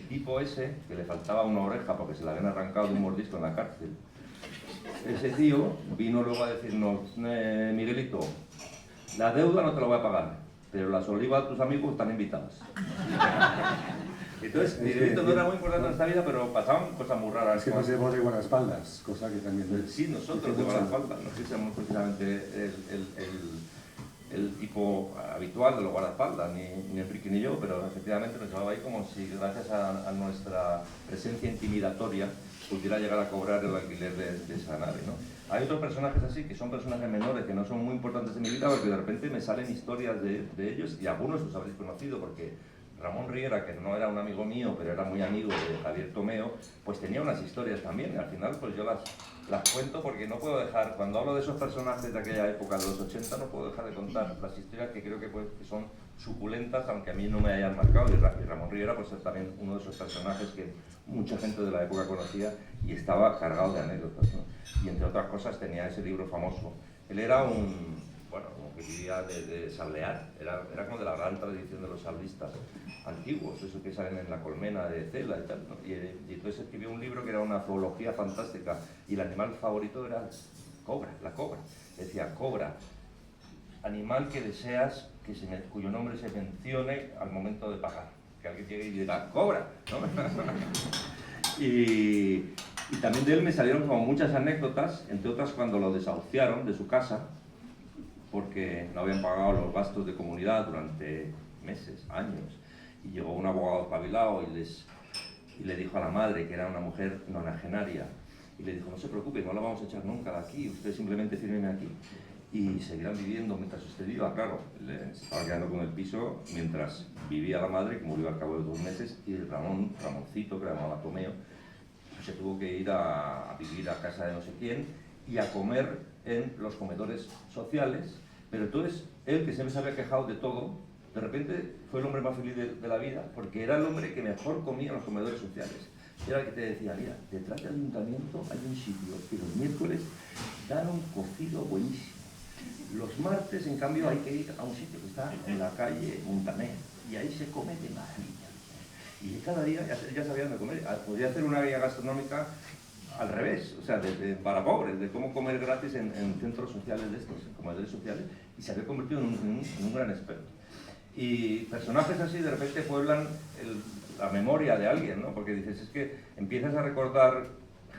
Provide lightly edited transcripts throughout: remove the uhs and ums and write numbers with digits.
tipo ese, que le faltaba una oreja porque se la habían arrancado de un mordisco en la cárcel, ese tío vino luego a decirnos, Miguelito, la deuda no te la voy a pagar, pero las olivas de tus amigos están invitadas. Entonces, Miguelito no era muy importante en esta vida, pero pasaban cosas muy raras. Es que pasemos de guardaespaldas, cosa que también... Sí, nosotros de guardaespaldas, no es que seamos precisamente el tipo habitual de los guardaespaldas, ni Enrique ni yo, pero efectivamente nos llevaba ahí como si gracias a nuestra presencia intimidatoria pudiera llegar a cobrar el alquiler de esa nave, ¿no? Hay otros personajes así, que son personajes menores, que no son muy importantes en mi vida, porque de repente me salen historias de ellos, y algunos los habréis conocido, porque Ramón Riera, que no era un amigo mío, pero era muy amigo de Javier Tomeo, pues tenía unas historias también, y al final pues yo las cuento porque no puedo dejar, cuando hablo de esos personajes de aquella época, de los 80, no puedo dejar de contar las historias que creo que son suculentas, aunque a mí no me hayan marcado, y Ramón Riera pues es también uno de esos personajes que mucha gente de la época conocía y estaba cargado de anécdotas, ¿no? Y entre otras cosas tenía ese libro famoso. Él era como que vivía de sablear, era como de la gran tradición de los sablistas antiguos, esos que salen en la colmena de Cela y tal, ¿no? Y entonces escribió un libro que era una zoología fantástica, y el animal favorito era cobra, la cobra. Decía, cobra, animal que deseas cuyo nombre se mencione al momento de pagar. Que alguien llegue y diga, cobra, ¿no? y también de él me salieron como muchas anécdotas, entre otras cuando lo desahuciaron de su casa, porque no habían pagado los gastos de comunidad durante meses, años, y llegó un abogado espabilado y le dijo a la madre, que era una mujer nonagenaria, y le dijo, no se preocupe, no la vamos a echar nunca de aquí, usted simplemente fírmeme aquí, y seguirán viviendo mientras usted viva. Claro, le estaba quedando con el piso mientras vivía la madre, que murió al cabo de 2 meses, y Ramoncito, que le llamaba Tomeo, se tuvo que ir a vivir a casa de no sé quién y a comer en los comedores sociales, pero entonces él, que siempre se había quejado de todo, de repente fue el hombre más feliz de la vida, porque era el hombre que mejor comía en los comedores sociales. Era el que te decía, mira, detrás del ayuntamiento hay un sitio que los miércoles dan un cocido buenísimo. Los martes, en cambio, hay que ir a un sitio que está en la calle Montaner, y ahí se come de maravilla. Y cada día ya sabía dónde comer. Podría hacer una guía gastronómica al revés, o sea, para pobres, de cómo comer gratis en centros sociales de estos, en comedores sociales, y se había convertido en un gran experto. Y personajes así de repente pueblan la memoria de alguien, ¿no? Porque dices, es que empiezas a recordar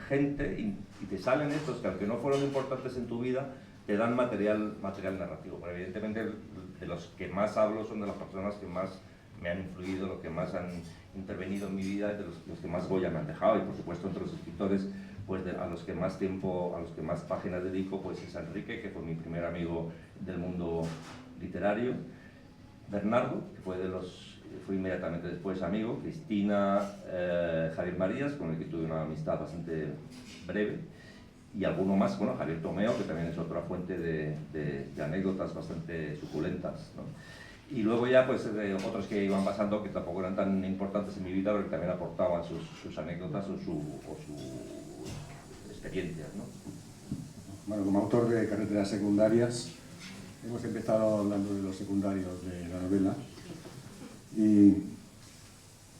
gente y te salen estos que, aunque no fueron importantes en tu vida, te dan material narrativo. Pero evidentemente de los que más hablo son de las personas que más me han influido, los que más han intervenido en mi vida, de los que más Goya me han dejado, y por supuesto entre los escritores pues a los que más tiempo, a los que más páginas dedico, pues es Enrique, que fue mi primer amigo del mundo literario, Bernardo, que fue inmediatamente después amigo, Cristina, Javier Marías, con el que tuve una amistad bastante breve, y alguno más, bueno, Javier Tomeo, que también es otra fuente de anécdotas bastante suculentas, ¿no? Y luego ya pues otros que iban pasando, que tampoco eran tan importantes en mi vida, pero que también aportaban sus anécdotas o sus experiencias, ¿no? Bueno, como autor de Carreteras Secundarias, hemos empezado hablando de los secundarios de la novela, y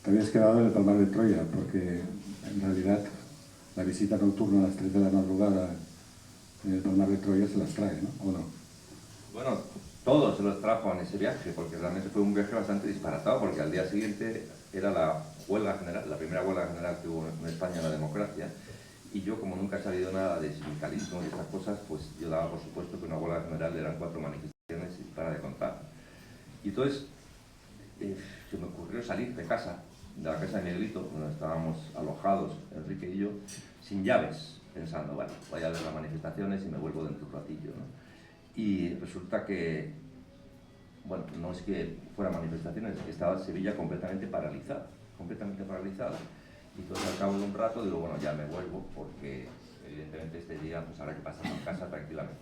te habías quedado en el Palmar de Troya, porque en realidad la visita nocturna a las 3 de la madrugada en el Palmar de Troya se las trae, ¿no? ¿O no? Bueno, todo se los trajo en ese viaje, porque realmente fue un viaje bastante disparatado, porque al día siguiente era la huelga general, la primera huelga general que hubo en España, la democracia, y yo, como nunca he sabido nada de sindicalismo y esas cosas, pues yo daba por supuesto que una huelga general eran 4 manifestaciones y para de contar. Y entonces se me ocurrió salir de casa, de la casa de Miguelito, donde estábamos alojados, Enrique y yo, sin llaves, pensando, bueno, voy a ver las manifestaciones y me vuelvo dentro de un ratillo, ¿no? Y resulta que, bueno, no es que fueran manifestaciones, es que estaba Sevilla completamente paralizada, y entonces al cabo de un rato digo, bueno, ya me vuelvo, porque evidentemente este día pues habrá que pasar en casa tranquilamente.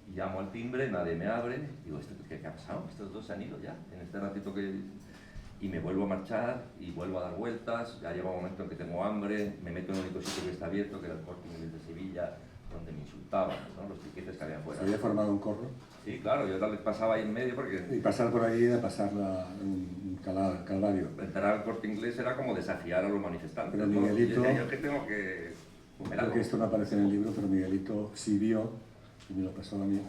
Y llamo al timbre, nadie me abre, digo, ¿qué ha pasado? Estos dos se han ido ya, en este ratito que... Y me vuelvo a marchar, y vuelvo a dar vueltas, ya llega un momento en que tengo hambre, me meto en el único sitio que está abierto, que era el Corte Inglés de Sevilla, donde me insultaban, ¿no? Los piquetes que había fuera. ¿Se había formado un corro? Sí, claro, yo les pasaba ahí en medio porque... Y pasar por ahí era pasar un Calvario. Entrar al Corte Inglés era como desafiar a los manifestantes. Pero Miguelito... Yo que tengo que... Creo que esto no aparece en el libro, pero Miguelito sí vio, y me lo pasó a mí,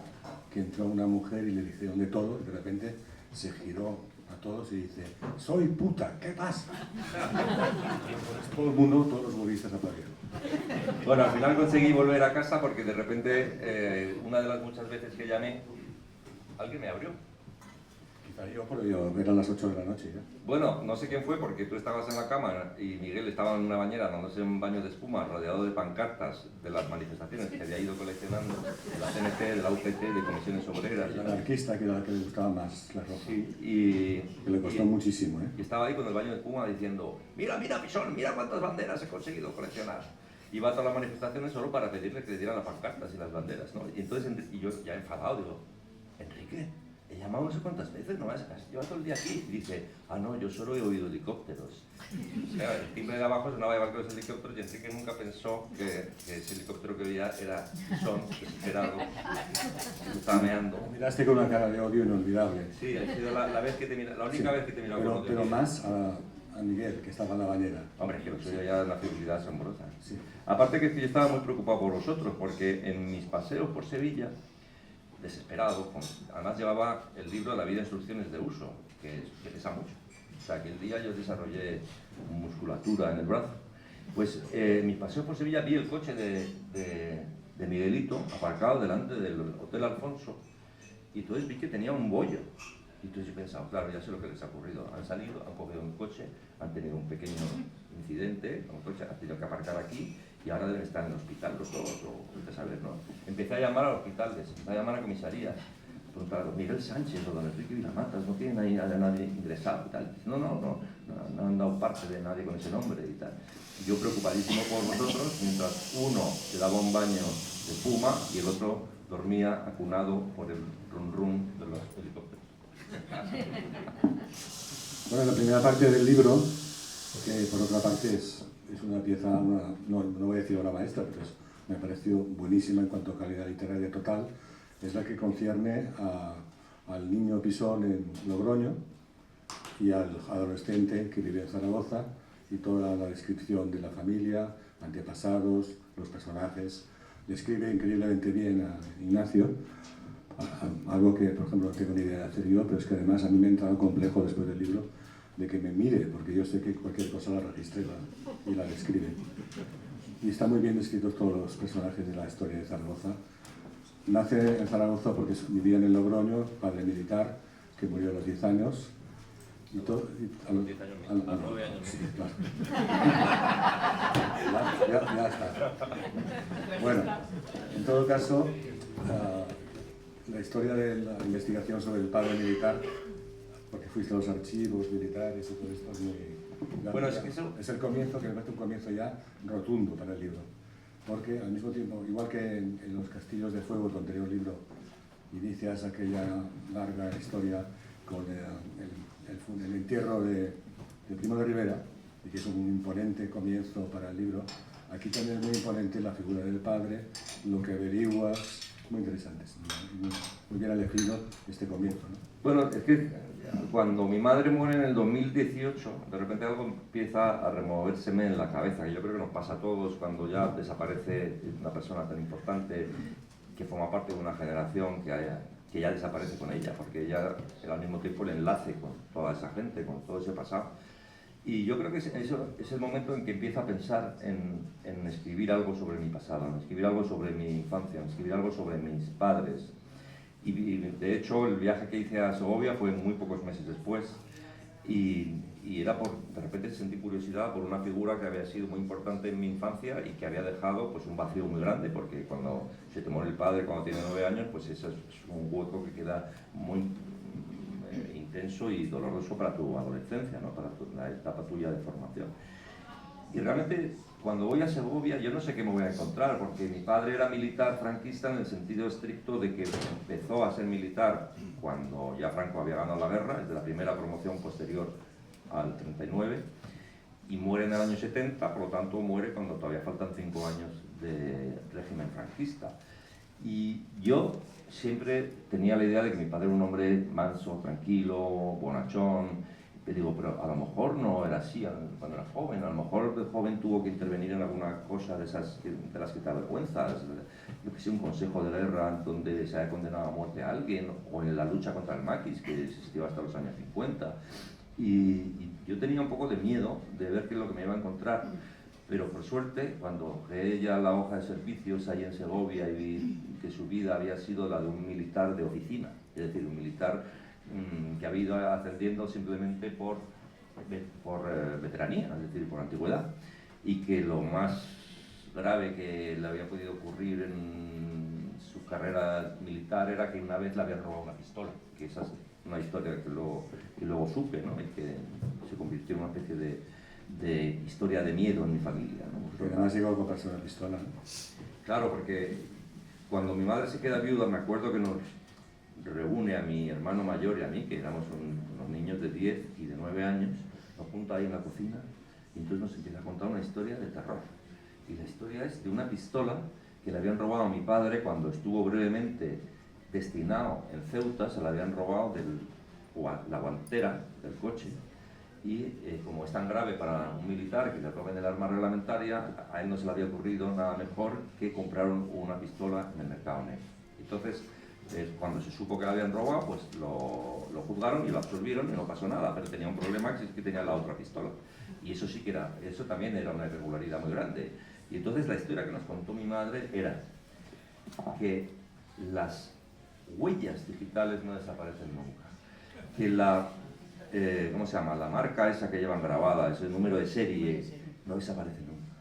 que entró una mujer y le dijeron de todo, y de repente se giró a todos y dice: ¡soy puta! ¿Qué pasa? Todo el mundo, todos los budistas aplaudieron. Bueno, al final conseguí volver a casa porque de repente, una de las muchas veces que llamé, alguien me abrió. Quizá yo, pero eran las 8 de la noche ya. Bueno, no sé quién fue porque tú estabas en la cama y Miguel estaba en una bañera dándose un baño de espuma rodeado de pancartas de las manifestaciones que había ido coleccionando, de la CNT, de la UGT, de comisiones obreras. El anarquista, que era la que le gustaba más la ropa. Sí, que le costó muchísimo, ¿eh? Y estaba ahí con el baño de espuma diciendo: mira, mira, Pisón, mira cuántas banderas he conseguido coleccionar. Iba a todas las manifestaciones solo para pedirle que le dieran las pancartas y las banderas, ¿no? Y entonces, y yo ya enfadado, digo: Enrique, he llamado no sé cuántas veces, no me has llevado todo el día aquí. Y dice: ah, no, yo solo he oído helicópteros. O sea, el timbre de abajo sonaba igual que los helicópteros y Enrique nunca pensó que ese helicóptero que veía era Son, desesperado, estaba meando. Miraste con una cara de odio inolvidable. Sí, ha sido la vez que te mira, la única vez que te miró con odio. Pero más a Miguel, que estaba en la bañera. Hombre, que lo suyo ya una felicidad asombrosa. Sí. Aparte que yo estaba muy preocupado por vosotros, porque en mis paseos por Sevilla, desesperado, además llevaba el libro La vida, instrucciones de uso, que pesa mucho. O sea, que el día yo desarrollé musculatura en el brazo. Pues en mis paseos por Sevilla vi el coche de Miguelito aparcado delante del Hotel Alfonso, y entonces vi que tenía un bollo. Y entonces yo pensaba: claro, ya sé lo que les ha ocurrido. Han salido, han cogido un coche, han tenido un pequeño incidente con el coche, han tenido que aparcar aquí y ahora deben estar en el hospital los dos, o de saber, ¿no? Empecé a llamar al hospital, empecé a llamar a comisarías, preguntar: Miguel Sánchez o don Enrique Vilamatas, ¿no tienen ahí a nadie ingresado y tal? No han dado parte de nadie con ese nombre y tal. Y yo preocupadísimo por vosotros, mientras uno se daba un baño de espuma y el otro dormía acunado por el rum rum de los helicópteros. Bueno, la primera parte del libro, que por otra parte es una pieza, no voy a decir obra maestra, pero me pareció buenísima en cuanto a calidad literaria total, es la que concierne al niño Pisón en Logroño y al adolescente que vive en Zaragoza, y toda la descripción de la familia, antepasados, los personajes. Describe increíblemente bien a Ignacio, algo que, por ejemplo, no tengo ni idea de hacer yo, pero es que además a mí me ha entrado un complejo después del libro de que me mire, porque yo sé que cualquier cosa la registre y la describe. Y está muy bien descritos todos los personajes de la historia de Zaragoza. Nace en Zaragoza porque vivía en el Logroño, padre militar, que murió a los 10 años. Y todo, a los 10 años, a los 9 años. Sí, claro. ya está. Bueno, en todo caso, la historia de la investigación sobre el padre militar, porque fuiste a los archivos militares y todo esto, es muy... Bueno, es que eso... Es el comienzo, que me parece un comienzo ya rotundo para el libro. Porque al mismo tiempo, igual que en Los Castillos de Fuego, tu anterior libro, inicias aquella larga historia con el entierro de Primo de Rivera, y que es un imponente comienzo para el libro. Aquí también es muy imponente la figura del padre, lo que averiguas, muy interesantes, muy bien elegido este comienzo, ¿no? Bueno, es que cuando mi madre muere en el 2018, de repente algo empieza a removérseme en la cabeza, que yo creo que nos pasa a todos cuando ya desaparece una persona tan importante que forma parte de una generación que ya desaparece con ella, porque ella era al mismo tiempo el enlace con toda esa gente, con todo ese pasado. Y yo creo que eso es el momento en que empiezo a pensar en escribir algo sobre mi pasado, en escribir algo sobre mi infancia, en escribir algo sobre mis padres. Y de hecho el viaje que hice a Segovia fue muy pocos meses después, y era de repente sentí curiosidad por una figura que había sido muy importante en mi infancia y que había dejado pues un vacío muy grande, porque cuando se te muere el padre cuando tiene 9 años, pues eso es un hueco que queda muy intenso y doloroso para tu adolescencia, ¿no? Para la etapa tuya de formación. Y realmente cuando voy a Segovia yo no sé qué me voy a encontrar, porque mi padre era militar franquista en el sentido estricto de que empezó a ser militar cuando ya Franco había ganado la guerra, es de la primera promoción posterior al 39, y muere en el año 70, por lo tanto muere cuando todavía faltan 5 años de régimen franquista. Y yo siempre tenía la idea de que mi padre era un hombre manso, tranquilo, bonachón, Y digo, pero a lo mejor no era así cuando era joven, a lo mejor de joven tuvo que intervenir en alguna cosa de esas de las que te avergüenzas, yo que sé, un consejo de guerra donde se haya condenado a muerte a alguien, o en la lucha contra el maquis, que existió hasta los años 50. Y yo tenía un poco de miedo de ver qué es lo que me iba a encontrar, pero por suerte, cuando creé ya la hoja de servicios ahí en Segovia y vi que su vida había sido la de un militar de oficina, es decir, un militar que ha ido ascendiendo simplemente por veteranía, es decir, por antigüedad, y que lo más grave que le había podido ocurrir en su carrera militar era que una vez le habían robado una pistola, que esa es una historia que luego supe, ¿no? Y que se convirtió en una especie de historia de miedo en mi familia, ¿no? Porque además llegó a comprarse una pistola, ¿no? Claro, porque cuando mi madre se queda viuda, me acuerdo que nos reúne a mi hermano mayor y a mí, que éramos unos niños de 10 y de 9 años, nos junta ahí en la cocina y entonces nos empieza a contar una historia de terror. Y la historia es de una pistola que le habían robado a mi padre cuando estuvo brevemente destinado en Ceuta, se la habían robado de la guantera del coche. Y como es tan grave para un militar que le roben el arma reglamentaria, a él no se le había ocurrido nada mejor que comprar una pistola en el mercado negro. Entonces, cuando se supo que la habían robado, pues lo juzgaron y lo absolvieron y no pasó nada, pero tenía un problema, que es que tenía la otra pistola. Y eso sí que eso también era una irregularidad muy grande. Y entonces la historia que nos contó mi madre era que las huellas digitales no desaparecen nunca, que ¿cómo se llama? La marca esa que llevan grabada, ese número de serie, no desaparece nunca.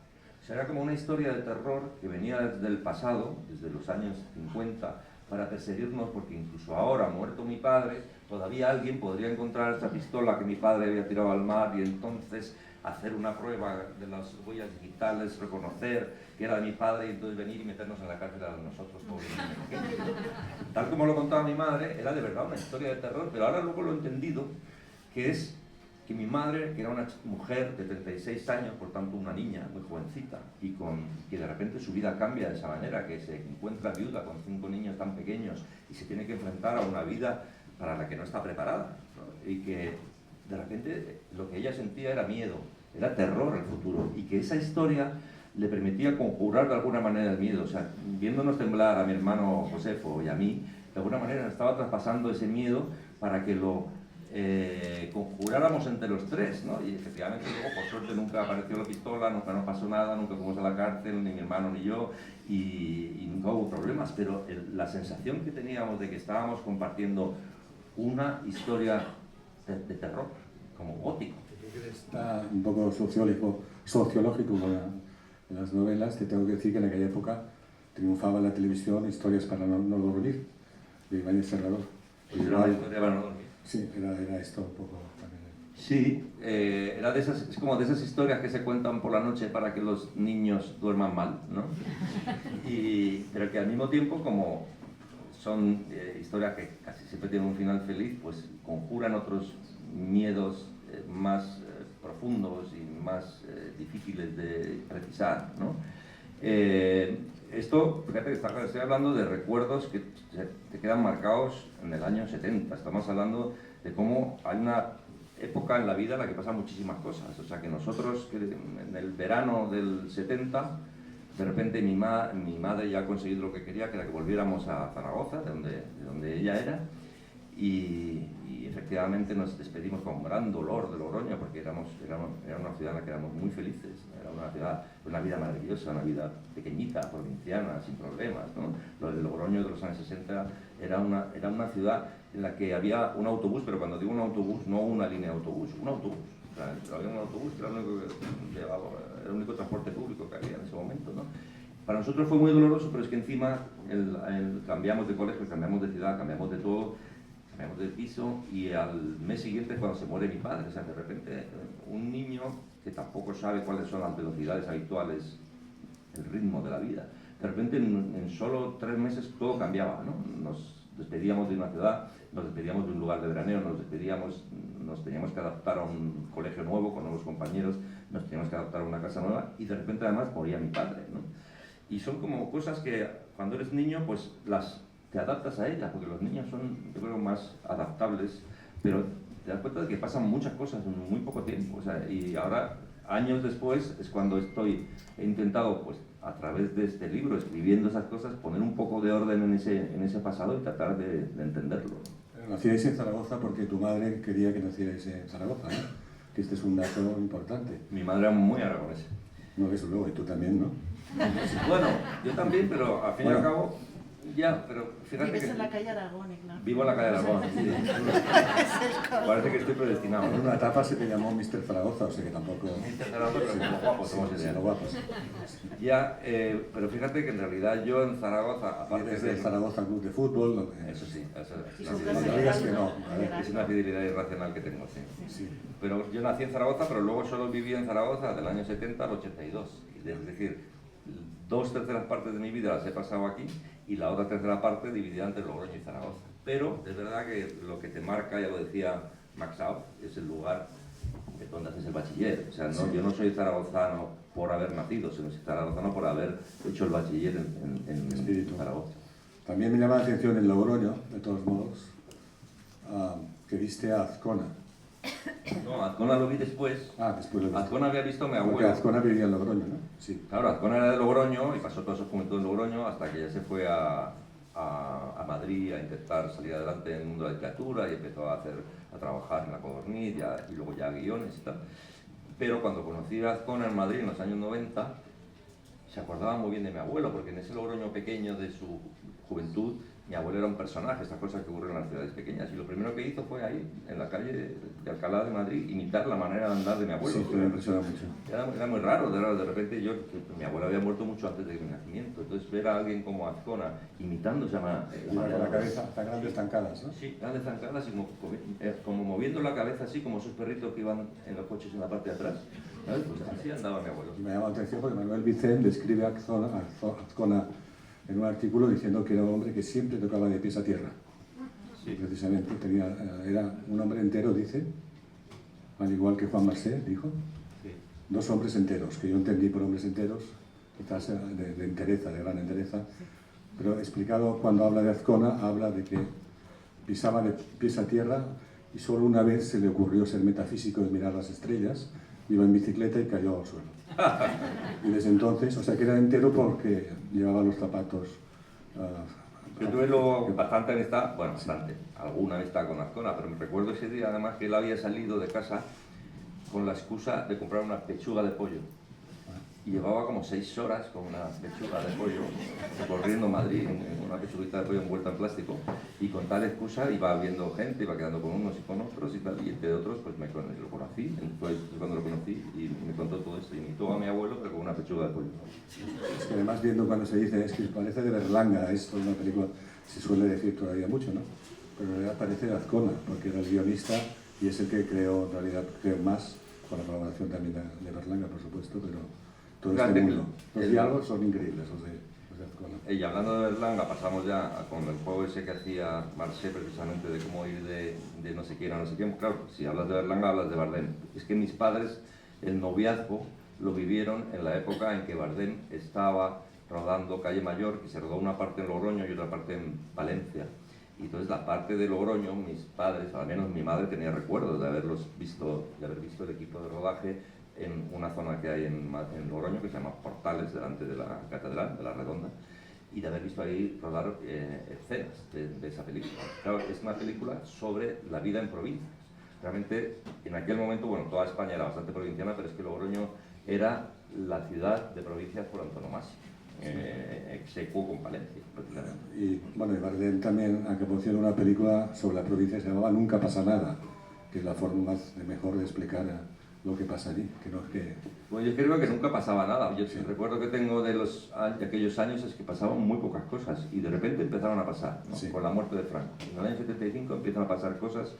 O sea, era como una historia de terror que venía desde el pasado, desde los años 50, para perseguirnos, porque incluso ahora, muerto mi padre, todavía alguien podría encontrar esa pistola que mi padre había tirado al mar y entonces hacer una prueba de las huellas digitales, reconocer que era de mi padre y entonces venir y meternos en la cárcel a nosotros todos los niños. Tal como lo contaba mi madre, era de verdad una historia de terror, pero ahora luego lo he entendido, que es que mi madre, que era una mujer de 36 años, por tanto una niña muy jovencita, y que de repente su vida cambia de esa manera, que se encuentra viuda con 5 niños tan pequeños y se tiene que enfrentar a una vida para la que no está preparada, ¿no? Y que de repente lo que ella sentía era miedo, era terror al futuro, y que esa historia le permitía conjurar de alguna manera el miedo. O sea, viéndonos temblar a mi hermano Josefo y a mí, de alguna manera nos estaba traspasando ese miedo para que lo conjuráramos entre los tres, ¿no? Y efectivamente luego, por suerte, nunca apareció la pistola, nunca nos pasó nada, nunca fuimos a la cárcel, ni mi hermano ni yo, y nunca hubo problemas, pero la sensación que teníamos de que estábamos compartiendo una historia de terror, como gótico. Está un poco sociológico en las novelas. Te tengo que decir que en aquella época triunfaba en la televisión Historias para no dormir, de Ibáñez Serrador. Pues era una historia para no dormir. Sí, era esto un poco también. Sí, era es como de esas historias que se cuentan por la noche para que los niños duerman mal, ¿no? Pero que al mismo tiempo, como son historias que casi siempre tienen un final feliz, pues conjuran otros miedos más profundos y más difíciles de precisar, ¿no? Esto, fíjate, estoy hablando de recuerdos que te quedan marcados en el año 70. Estamos hablando de cómo hay una época en la vida en la que pasan muchísimas cosas. O sea, que nosotros, en el verano del 70, de repente mi madre ya ha conseguido lo que quería, que era que volviéramos a Zaragoza, de donde ella era, y efectivamente nos despedimos con gran dolor de Logroño, porque era una ciudad en la que éramos muy felices, era una ciudad, una vida maravillosa, una vida pequeñita, provinciana, sin problemas, ¿no? Lo de Logroño de los años 60 era una ciudad en la que había un autobús, pero cuando digo un autobús, no una línea de autobús, un autobús. O sea, había un autobús que era el único transporte público que había en ese momento, ¿no? Para nosotros fue muy doloroso, pero es que encima cambiamos de colegio, cambiamos de ciudad, cambiamos de todo, cambiamos de piso, y al mes siguiente cuando se muere mi padre, o sea, de repente un niño que tampoco sabe cuáles son las velocidades habituales, el ritmo de la vida, de repente en solo 3 meses todo cambiaba, ¿no? Nos despedíamos de una ciudad, nos despedíamos de un lugar de veraneo, nos teníamos que adaptar a un colegio nuevo con nuevos compañeros, nos teníamos que adaptar a una casa nueva, y de repente además moría mi padre, ¿no? Y son como cosas que cuando eres niño pues te adaptas a ellas, porque los niños son, yo creo, más adaptables, pero te das cuenta de que pasan muchas cosas en muy poco tiempo. O sea, y ahora, años después, es cuando he intentado, pues, a través de este libro, escribiendo esas cosas, poner un poco de orden en ese pasado y tratar de entenderlo. Nacíais en Zaragoza porque tu madre quería que nacierais en Zaragoza, ¿no? Que este es un dato importante. Mi madre era muy aragonesa. No, desde luego, y tú también, ¿no? Bueno, yo también, pero al fin y al cabo, ya, pero fíjate Vives que... en la calle Aragón, Ignacio. Vivo en la calle Aragón, sí. Parece que estoy predestinado. En una etapa se te llamó Mr. Zaragoza, o sea que tampoco... Mr. Zaragoza, pero como guapos, somos Sí, ideales. los guapos. Ya, pero fíjate que en realidad yo en Zaragoza, aparte Vienes del de... Zaragoza Club de Fútbol, ¿no? Eso sí, eso Y es su una casa No fidelidad. digas que era no, un- a ver, Es una fidelidad irracional que tengo, sí. Sí. Pero yo nací en Zaragoza, pero luego solo viví en Zaragoza del año 70 al 82. Es decir, 2/3 partes de mi vida las he pasado aquí y la otra 1/3 parte dividida entre Logroño y Zaragoza. Pero es verdad que lo que te marca, ya lo decía Max Out, es el lugar donde haces el bachiller. O sea, no, Sí. yo no soy zaragozano por haber nacido, sino soy zaragozano por haber hecho el bachiller en Espíritu. Zaragoza. También me llama la atención en Logroño, de todos modos, que viste a Azcona. No, Azcona lo vi después. Ah, después lo viste. Azcona había visto a mi Porque abuelo. Azcona vivía en Logroño, ¿no? Sí. Claro, Azcona era de Logroño y pasó toda su juventud en Logroño hasta que ya se fue a Madrid a intentar salir adelante en el mundo de la literatura y empezó a trabajar en la Codorniz y luego ya guiones y tal. Pero cuando conocí a Azcona en Madrid en los años 90, se acordaba muy bien de mi abuelo, porque en ese Logroño pequeño de su juventud, mi abuelo era un personaje, estas cosas que ocurren en las ciudades pequeñas. Y lo primero que hizo fue ahí, en la calle de Alcalá de Madrid, imitar la manera de andar de mi abuelo. Sí, me impresiona mucho. Era muy raro, de repente mi abuelo había muerto mucho antes de mi nacimiento, entonces ver a alguien como Azcona imitándose a Iba con la cabeza tan grandes zancadas, ¿no? Sí, grandes zancadas y como moviendo la cabeza así, como esos perritos que iban en los coches en la parte de atrás. ¿Sabes? Pues así andaba mi abuelo. Y me llama la atención porque Manuel Vicent describe a Azcona en un artículo diciendo que era un hombre que siempre tocaba de pies a tierra. Sí. Precisamente, era un hombre entero, dice, al igual que Juan Marsé dijo. Sí. 2 hombres enteros, que yo entendí por hombres enteros, quizás de entereza, de gran entereza, pero explicado cuando habla de Azcona, habla de que pisaba de pies a tierra y solo una vez se le ocurrió ser metafísico y mirar las estrellas, iba en bicicleta y cayó al suelo. Y desde entonces, o sea que era entero porque llevaba los zapatos... Yo tuve luego bastante amistad, bueno, bastante, alguna amistad con Azcona, pero me recuerdo ese día además que él había salido de casa con la excusa de comprar una pechuga de pollo. Y llevaba como 6 horas con una pechuga de pollo recorriendo Madrid, en una pechuguita de pollo envuelta en plástico, y con tal excusa iba viendo gente, iba quedando con unos y con otros y tal, y entre otros pues lo conocí, fue cuando lo conocí y me contó todo esto, imitó a mi abuelo pero con una pechuga de pollo. Es que además viendo cuando se dice, es que parece de Berlanga, esto es una película, se suele decir todavía mucho, ¿no? Pero en realidad parece de Azcona, porque era el guionista y es el que creó, en realidad, creo más, con la colaboración también de Berlanga, por supuesto, pero todo este Fíjate que mundo. Los diálogos son increíbles, los de Azcona. Y hablando de Berlanga, pasamos ya con el juego ese que hacía Marsé precisamente de cómo ir de no sé quién a no sé quién. Claro, si hablas de Berlanga, hablas de Bardem. Es que mis padres, el noviazgo, lo vivieron en la época en que Bardem estaba rodando Calle Mayor, que se rodó una parte en Logroño y otra parte en Valencia. Y entonces la parte de Logroño, mis padres, al menos mi madre tenía recuerdos de haber visto el equipo de rodaje en una zona que hay en Logroño que se llama Portales, delante de la Catedral, de la Redonda, y de haber visto ahí rodar escenas de esa película. Claro, es una película sobre la vida en provincias. Realmente, en aquel momento, bueno, toda España era bastante provinciana, pero es que Logroño era la ciudad de provincias por antonomasia, execuo con Palencia, prácticamente. Y bueno, y Bardem también acabó haciendo una película sobre la provincia que se llamaba Nunca pasa nada, que es la forma más mejor de explicar lo que pasa allí, que no es que... Pues yo creo que nunca pasaba nada. Yo el recuerdo que tengo de aquellos años es que pasaban muy pocas cosas y de repente empezaron a pasar, ¿no? Sí. Con la muerte de Franco. En el año 75 empiezan a pasar cosas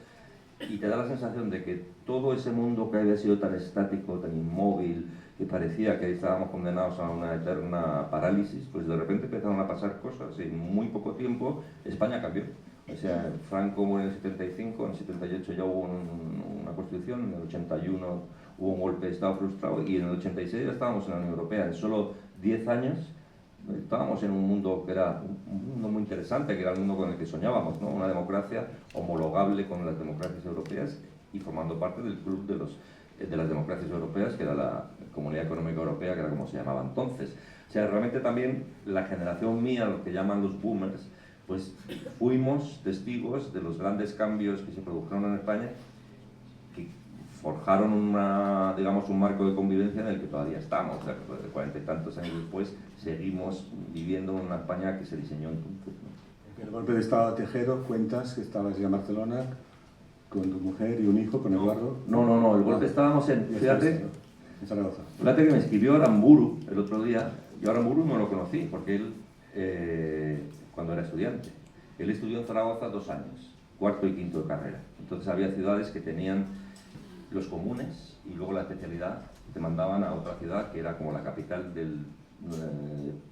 y te da la sensación de que todo ese mundo que había sido tan estático, tan inmóvil, que parecía que estábamos condenados a una eterna parálisis, pues de repente empezaron a pasar cosas y en muy poco tiempo España cambió. O sea, Franco murió en el 75, en el 78 ya hubo una constitución, en el 81 hubo un golpe de Estado frustrado y en el 86 ya estábamos en la Unión Europea. En solo 10 años estábamos en un mundo que era un mundo muy interesante, que era el mundo con el que soñábamos, ¿no? Una democracia homologable con las democracias europeas y formando parte del club de las democracias europeas, que era la Comunidad Económica Europea, que era como se llamaba entonces. O sea, realmente también la generación mía, lo que llaman los boomers, pues fuimos testigos de los grandes cambios que se produjeron en España, que forjaron digamos, un marco de convivencia en el que todavía estamos. O sea, que de 40 y tantos años después seguimos viviendo en una España que se diseñó entonces, ¿no? El golpe de Estado de Tejero, cuentas que estabas ya en Barcelona con tu mujer y un hijo, con Eduardo. No, el golpe estábamos en Zaragoza. Fíjate que me escribió Aramburu el otro día. Yo Aramburu no lo conocí porque él, cuando era estudiante, él estudió en Zaragoza 2 años, cuarto y quinto de carrera. Entonces había ciudades que tenían los comunes y luego la especialidad te mandaban a otra ciudad que era como la capital de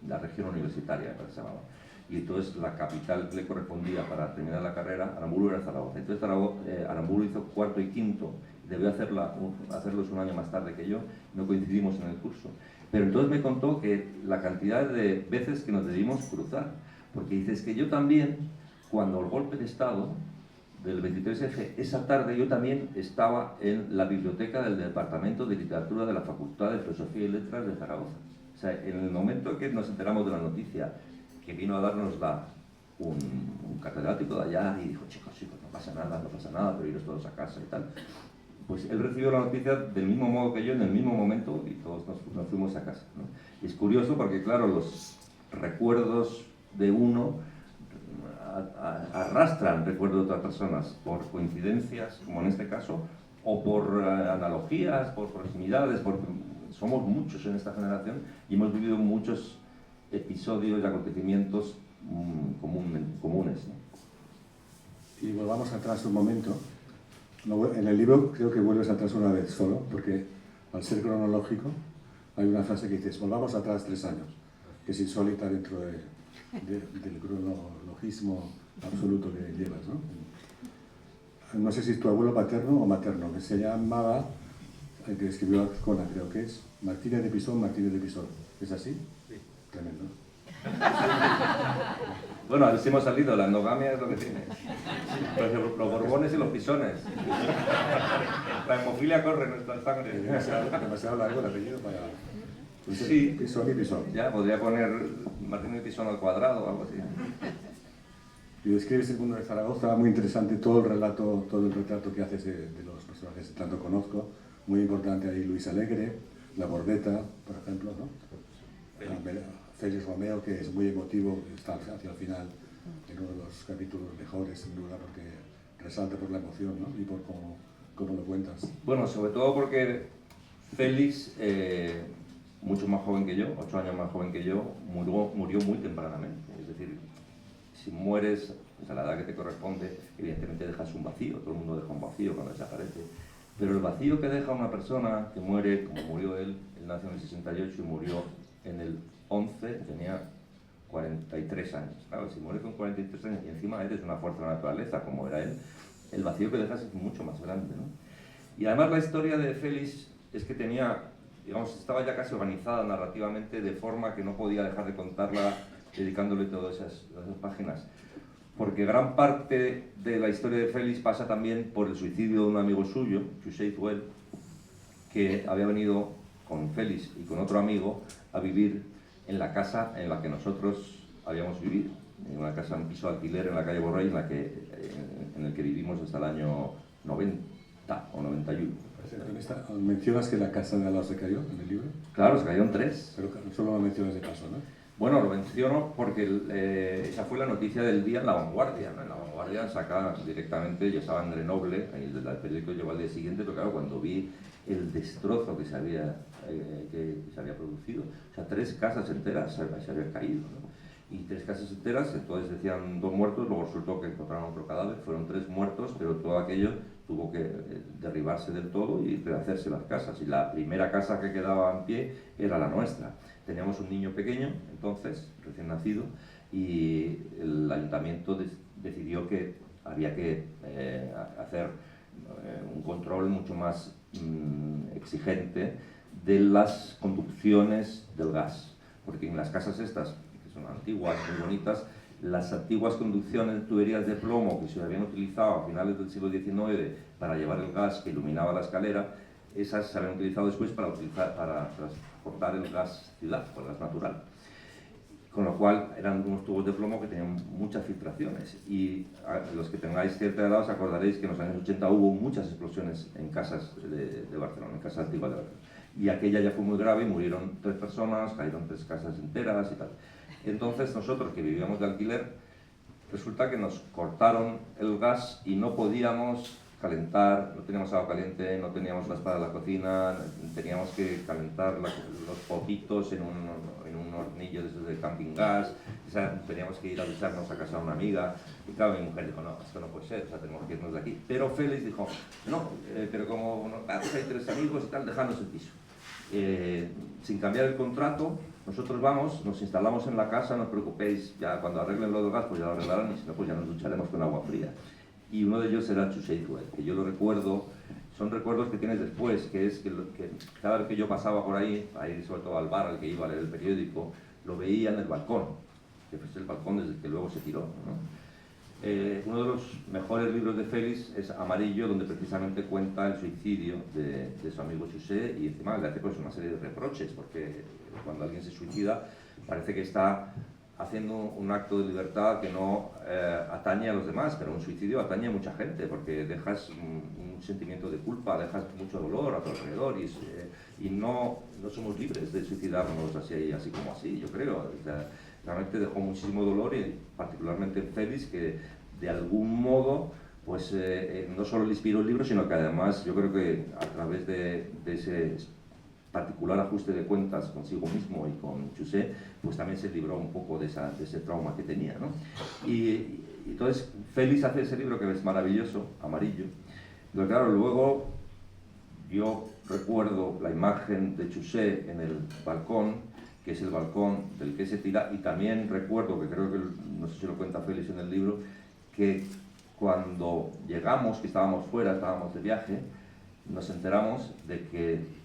la región universitaria, que se llamaba. Y entonces la capital que le correspondía para terminar la carrera, Aramburu, era Zaragoza. Entonces Aramburu hizo cuarto y quinto, debió hacerlos un año más tarde que yo, no coincidimos en el curso. Pero entonces me contó que la cantidad de veces que nos debimos cruzar, porque dices que yo también, cuando el golpe de Estado del 23F, esa tarde yo también estaba en la biblioteca del Departamento de Literatura de la Facultad de Filosofía y Letras de Zaragoza. O sea, en el momento que nos enteramos de la noticia, que vino a darnos un catedrático de allá y dijo, chicos, no pasa nada, pero iros todos a casa y tal. Pues él recibió la noticia del mismo modo que yo, en el mismo momento, y todos nos fuimos a casa, ¿no? Y es curioso porque, claro, los recuerdos de uno arrastran recuerdos de otras personas por coincidencias, como en este caso, o por analogías, por proximidades, porque somos muchos en esta generación y hemos vivido muchos episodios y acontecimientos comunes, ¿no? Y volvamos atrás un momento. En el libro creo que vuelves atrás una vez solo, porque al ser cronológico hay una frase que dices, volvamos atrás 3 años, que es insólita dentro del cronologismo absoluto que llevas, ¿no? No sé si es tu abuelo paterno o materno, que se llamaba, el que escribió Azcona, creo que es Martínez de Pisón. ¿Es así? Sí. Tremendo. Bueno, así hemos salido, la endogamia es lo que tiene. Los borbones y los pisones. La hemofilia corre en nuestra sangre. Demasiado largo el apellido para... Sí. Pisón y Pisón. Ya, podría poner Martínez Pisón al cuadrado o algo así. Y describes el mundo de Zaragoza, muy interesante todo el retrato que haces de los personajes que tanto conozco. Muy importante ahí Luis Alegre, La Bordeta, por ejemplo, ¿no? Félix Romeo, que es muy emotivo, está hacia el final, en uno de los capítulos mejores, sin duda, porque resalta por la emoción, ¿no? Y por cómo lo cuentas. Bueno, sobre todo porque Félix, mucho más joven que yo, 8 años más joven que yo, murió muy tempranamente. Es decir, si mueres a la edad que te corresponde, evidentemente dejas un vacío, todo el mundo deja un vacío cuando desaparece. Pero el vacío que deja una persona que muere, como murió él nació en el 68 y murió en el 11, tenía 43 años. Claro, si mueres con 43 años y encima eres una fuerza de la naturaleza, como era él, el vacío que dejas es mucho más grande, ¿no? Y además la historia de Félix es que estaba ya casi organizada narrativamente de forma que no podía dejar de contarla dedicándole todas esas páginas. Porque gran parte de la historia de Félix pasa también por el suicidio de un amigo suyo, José Zuel, que había venido con Félix y con otro amigo a vivir en la casa en la que nosotros habíamos vivido, en una casa, un piso de alquiler en la calle Borrell, en el que vivimos hasta el año 90 o 91. ¿Mencionas que la casa de al lado se cayó en el libro? Claro, se cayeron 3. Pero solo lo mencionas de paso, ¿no? Bueno, lo menciono porque esa fue la noticia del día en La Vanguardia, ¿no? En La Vanguardia saca directamente, yo estaba en Grenoble, el periódico llegó al día siguiente, pero claro, cuando vi el destrozo que se había producido, o sea, 3 casas enteras se habían caído, ¿no? Y 3 casas enteras, entonces decían 2 muertos, luego resultó que encontraron otro cadáver, fueron 3 muertos, pero todo aquello tuvo que derribarse del todo y rehacerse las casas. Y la primera casa que quedaba en pie era la nuestra. Teníamos un niño pequeño, entonces, recién nacido, y el ayuntamiento decidió que había que hacer un control mucho más exigente de las conducciones del gas. Porque en las casas estas, que son antiguas, muy bonitas, las antiguas conducciones, tuberías de plomo que se habían utilizado a finales del siglo XIX para llevar el gas que iluminaba la escalera, esas se habían utilizado después para transportar el gas ciudad, el gas natural. Con lo cual eran unos tubos de plomo que tenían muchas filtraciones, y los que tengáis cierta edad os acordaréis que en los años 80 hubo muchas explosiones en casas de Barcelona, en casas antiguas de Barcelona, y aquella ya fue muy grave y murieron 3 personas, cayeron 3 casas enteras y tal. Entonces nosotros, que vivíamos de alquiler, resulta que nos cortaron el gas y no podíamos calentar, no teníamos agua caliente, no teníamos gas para la cocina, teníamos que calentar los poquitos en un hornillo de camping gas, o sea, teníamos que ir a ducharnos a casa de una amiga, y claro, mi mujer dijo, no, esto no puede ser, o sea, tenemos que irnos de aquí. Pero Félix dijo, no, pero como hay 3 amigos y tal, dejadnos el piso. Sin cambiar el contrato, nosotros vamos, nos instalamos en la casa, no os preocupéis, ya cuando arreglen lo del gas, pues ya lo arreglarán, y si no, pues ya nos ducharemos con agua fría. Y uno de ellos era Chusé Ituel, que yo lo recuerdo, son recuerdos que tienes después, que es que cada vez que yo pasaba por ahí sobre todo al bar al que iba a leer el periódico, lo veía en el balcón, que fue el balcón desde el que luego se tiró, ¿no? Uno de los mejores libros de Félix es Amarillo, donde precisamente cuenta el suicidio de su amigo Chusé, y encima le hace pues una serie de reproches, porque cuando alguien se suicida parece que está haciendo un acto de libertad que no atañe a los demás, pero un suicidio atañe a mucha gente, porque dejas un sentimiento de culpa, dejas mucho dolor a tu alrededor, y no somos libres de suicidarnos así como así, yo creo. O sea, realmente dejó muchísimo dolor, y particularmente Félix, que de algún modo pues no solo le inspiró el libro, sino que además yo creo que a través de ese particular ajuste de cuentas consigo mismo y con Chusé, pues también se libró un poco de ese trauma que tenía, ¿no? Y entonces Félix hace ese libro que es maravilloso, Amarillo, pero claro, luego yo recuerdo la imagen de Chusé en el balcón, que es el balcón del que se tira, y también recuerdo, que creo que, no sé si lo cuenta Félix en el libro, que cuando llegamos, que estábamos fuera, estábamos de viaje, nos enteramos de que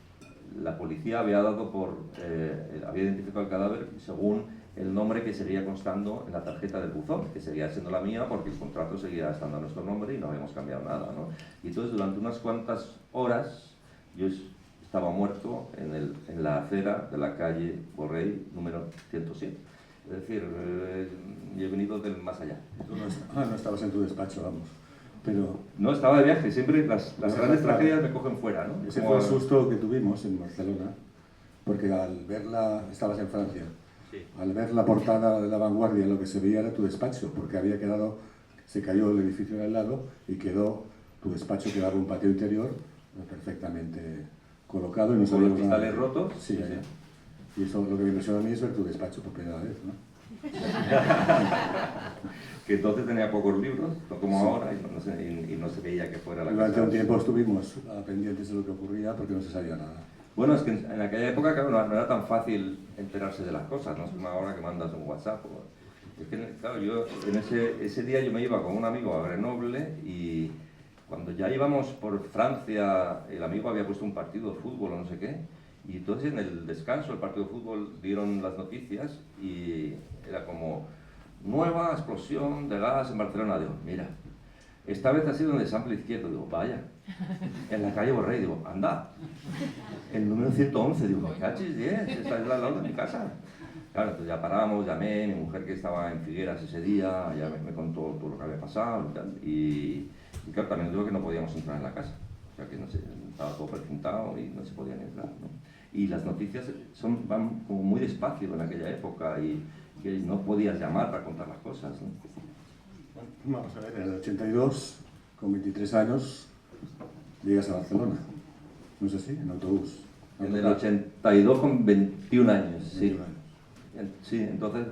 la policía había había identificado el cadáver según el nombre que seguía constando en la tarjeta del buzón, que seguía siendo la mía porque el contrato seguía estando a nuestro nombre y no habíamos cambiado nada, ¿no? Y entonces durante unas cuantas horas yo estaba muerto en la acera de la calle Borrell número 107. Es decir, yo he venido del más allá. Tú no estabas en tu despacho, vamos. Pero no, estaba de viaje, siempre las grandes tragedias me cogen fuera, ¿no? Ese fue el susto que tuvimos en Barcelona, porque al verla, estabas en Francia, sí. Al ver la portada de La Vanguardia, lo que se veía era tu despacho, porque se cayó el edificio de al lado y tu despacho quedaba un patio interior perfectamente colocado y no sabíamos nada. ¿Con los cristales rotos? Sí, sí. Y eso lo que me impresionó a mí es ver tu despacho por primera vez, ¿no? Que entonces tenía pocos libros, no como sí. Ahora, y no se veía que fuera la cosa. Durante un tiempo estuvimos pendientes de lo que ocurría porque no se sabía nada. Bueno, es que en aquella época, claro, no era tan fácil enterarse de las cosas, no es como ahora que mandas un WhatsApp. Es que, claro, yo en ese día yo me iba con un amigo a Grenoble, y cuando ya íbamos por Francia, el amigo había puesto un partido de fútbol o no sé qué, y entonces en el descanso del partido de fútbol dieron las noticias y era como: nueva explosión de gas en Barcelona. Digo, mira, esta vez ha sido en el Sample izquierdo. Digo, vaya, en la calle Borrell. Digo, anda, el número 111. Digo, me cachis 10, esta es la al lado de mi casa. Claro, entonces ya paramos, llamé, mi mujer que estaba en Figueras ese día, ya me contó todo lo que había pasado y tal. Y claro, también digo que no podíamos entrar en la casa. O sea, que no estaba todo precintado y no se podían entrar, ¿no? Y las noticias van como muy despacio en aquella época, y que no podías llamar para contar las cosas, ¿no? Vamos a ver, en el 82, con 23 años, llegas a Barcelona. ¿No es así? En autobús. En el 82 con 21 años, sí. 21 años. Sí, entonces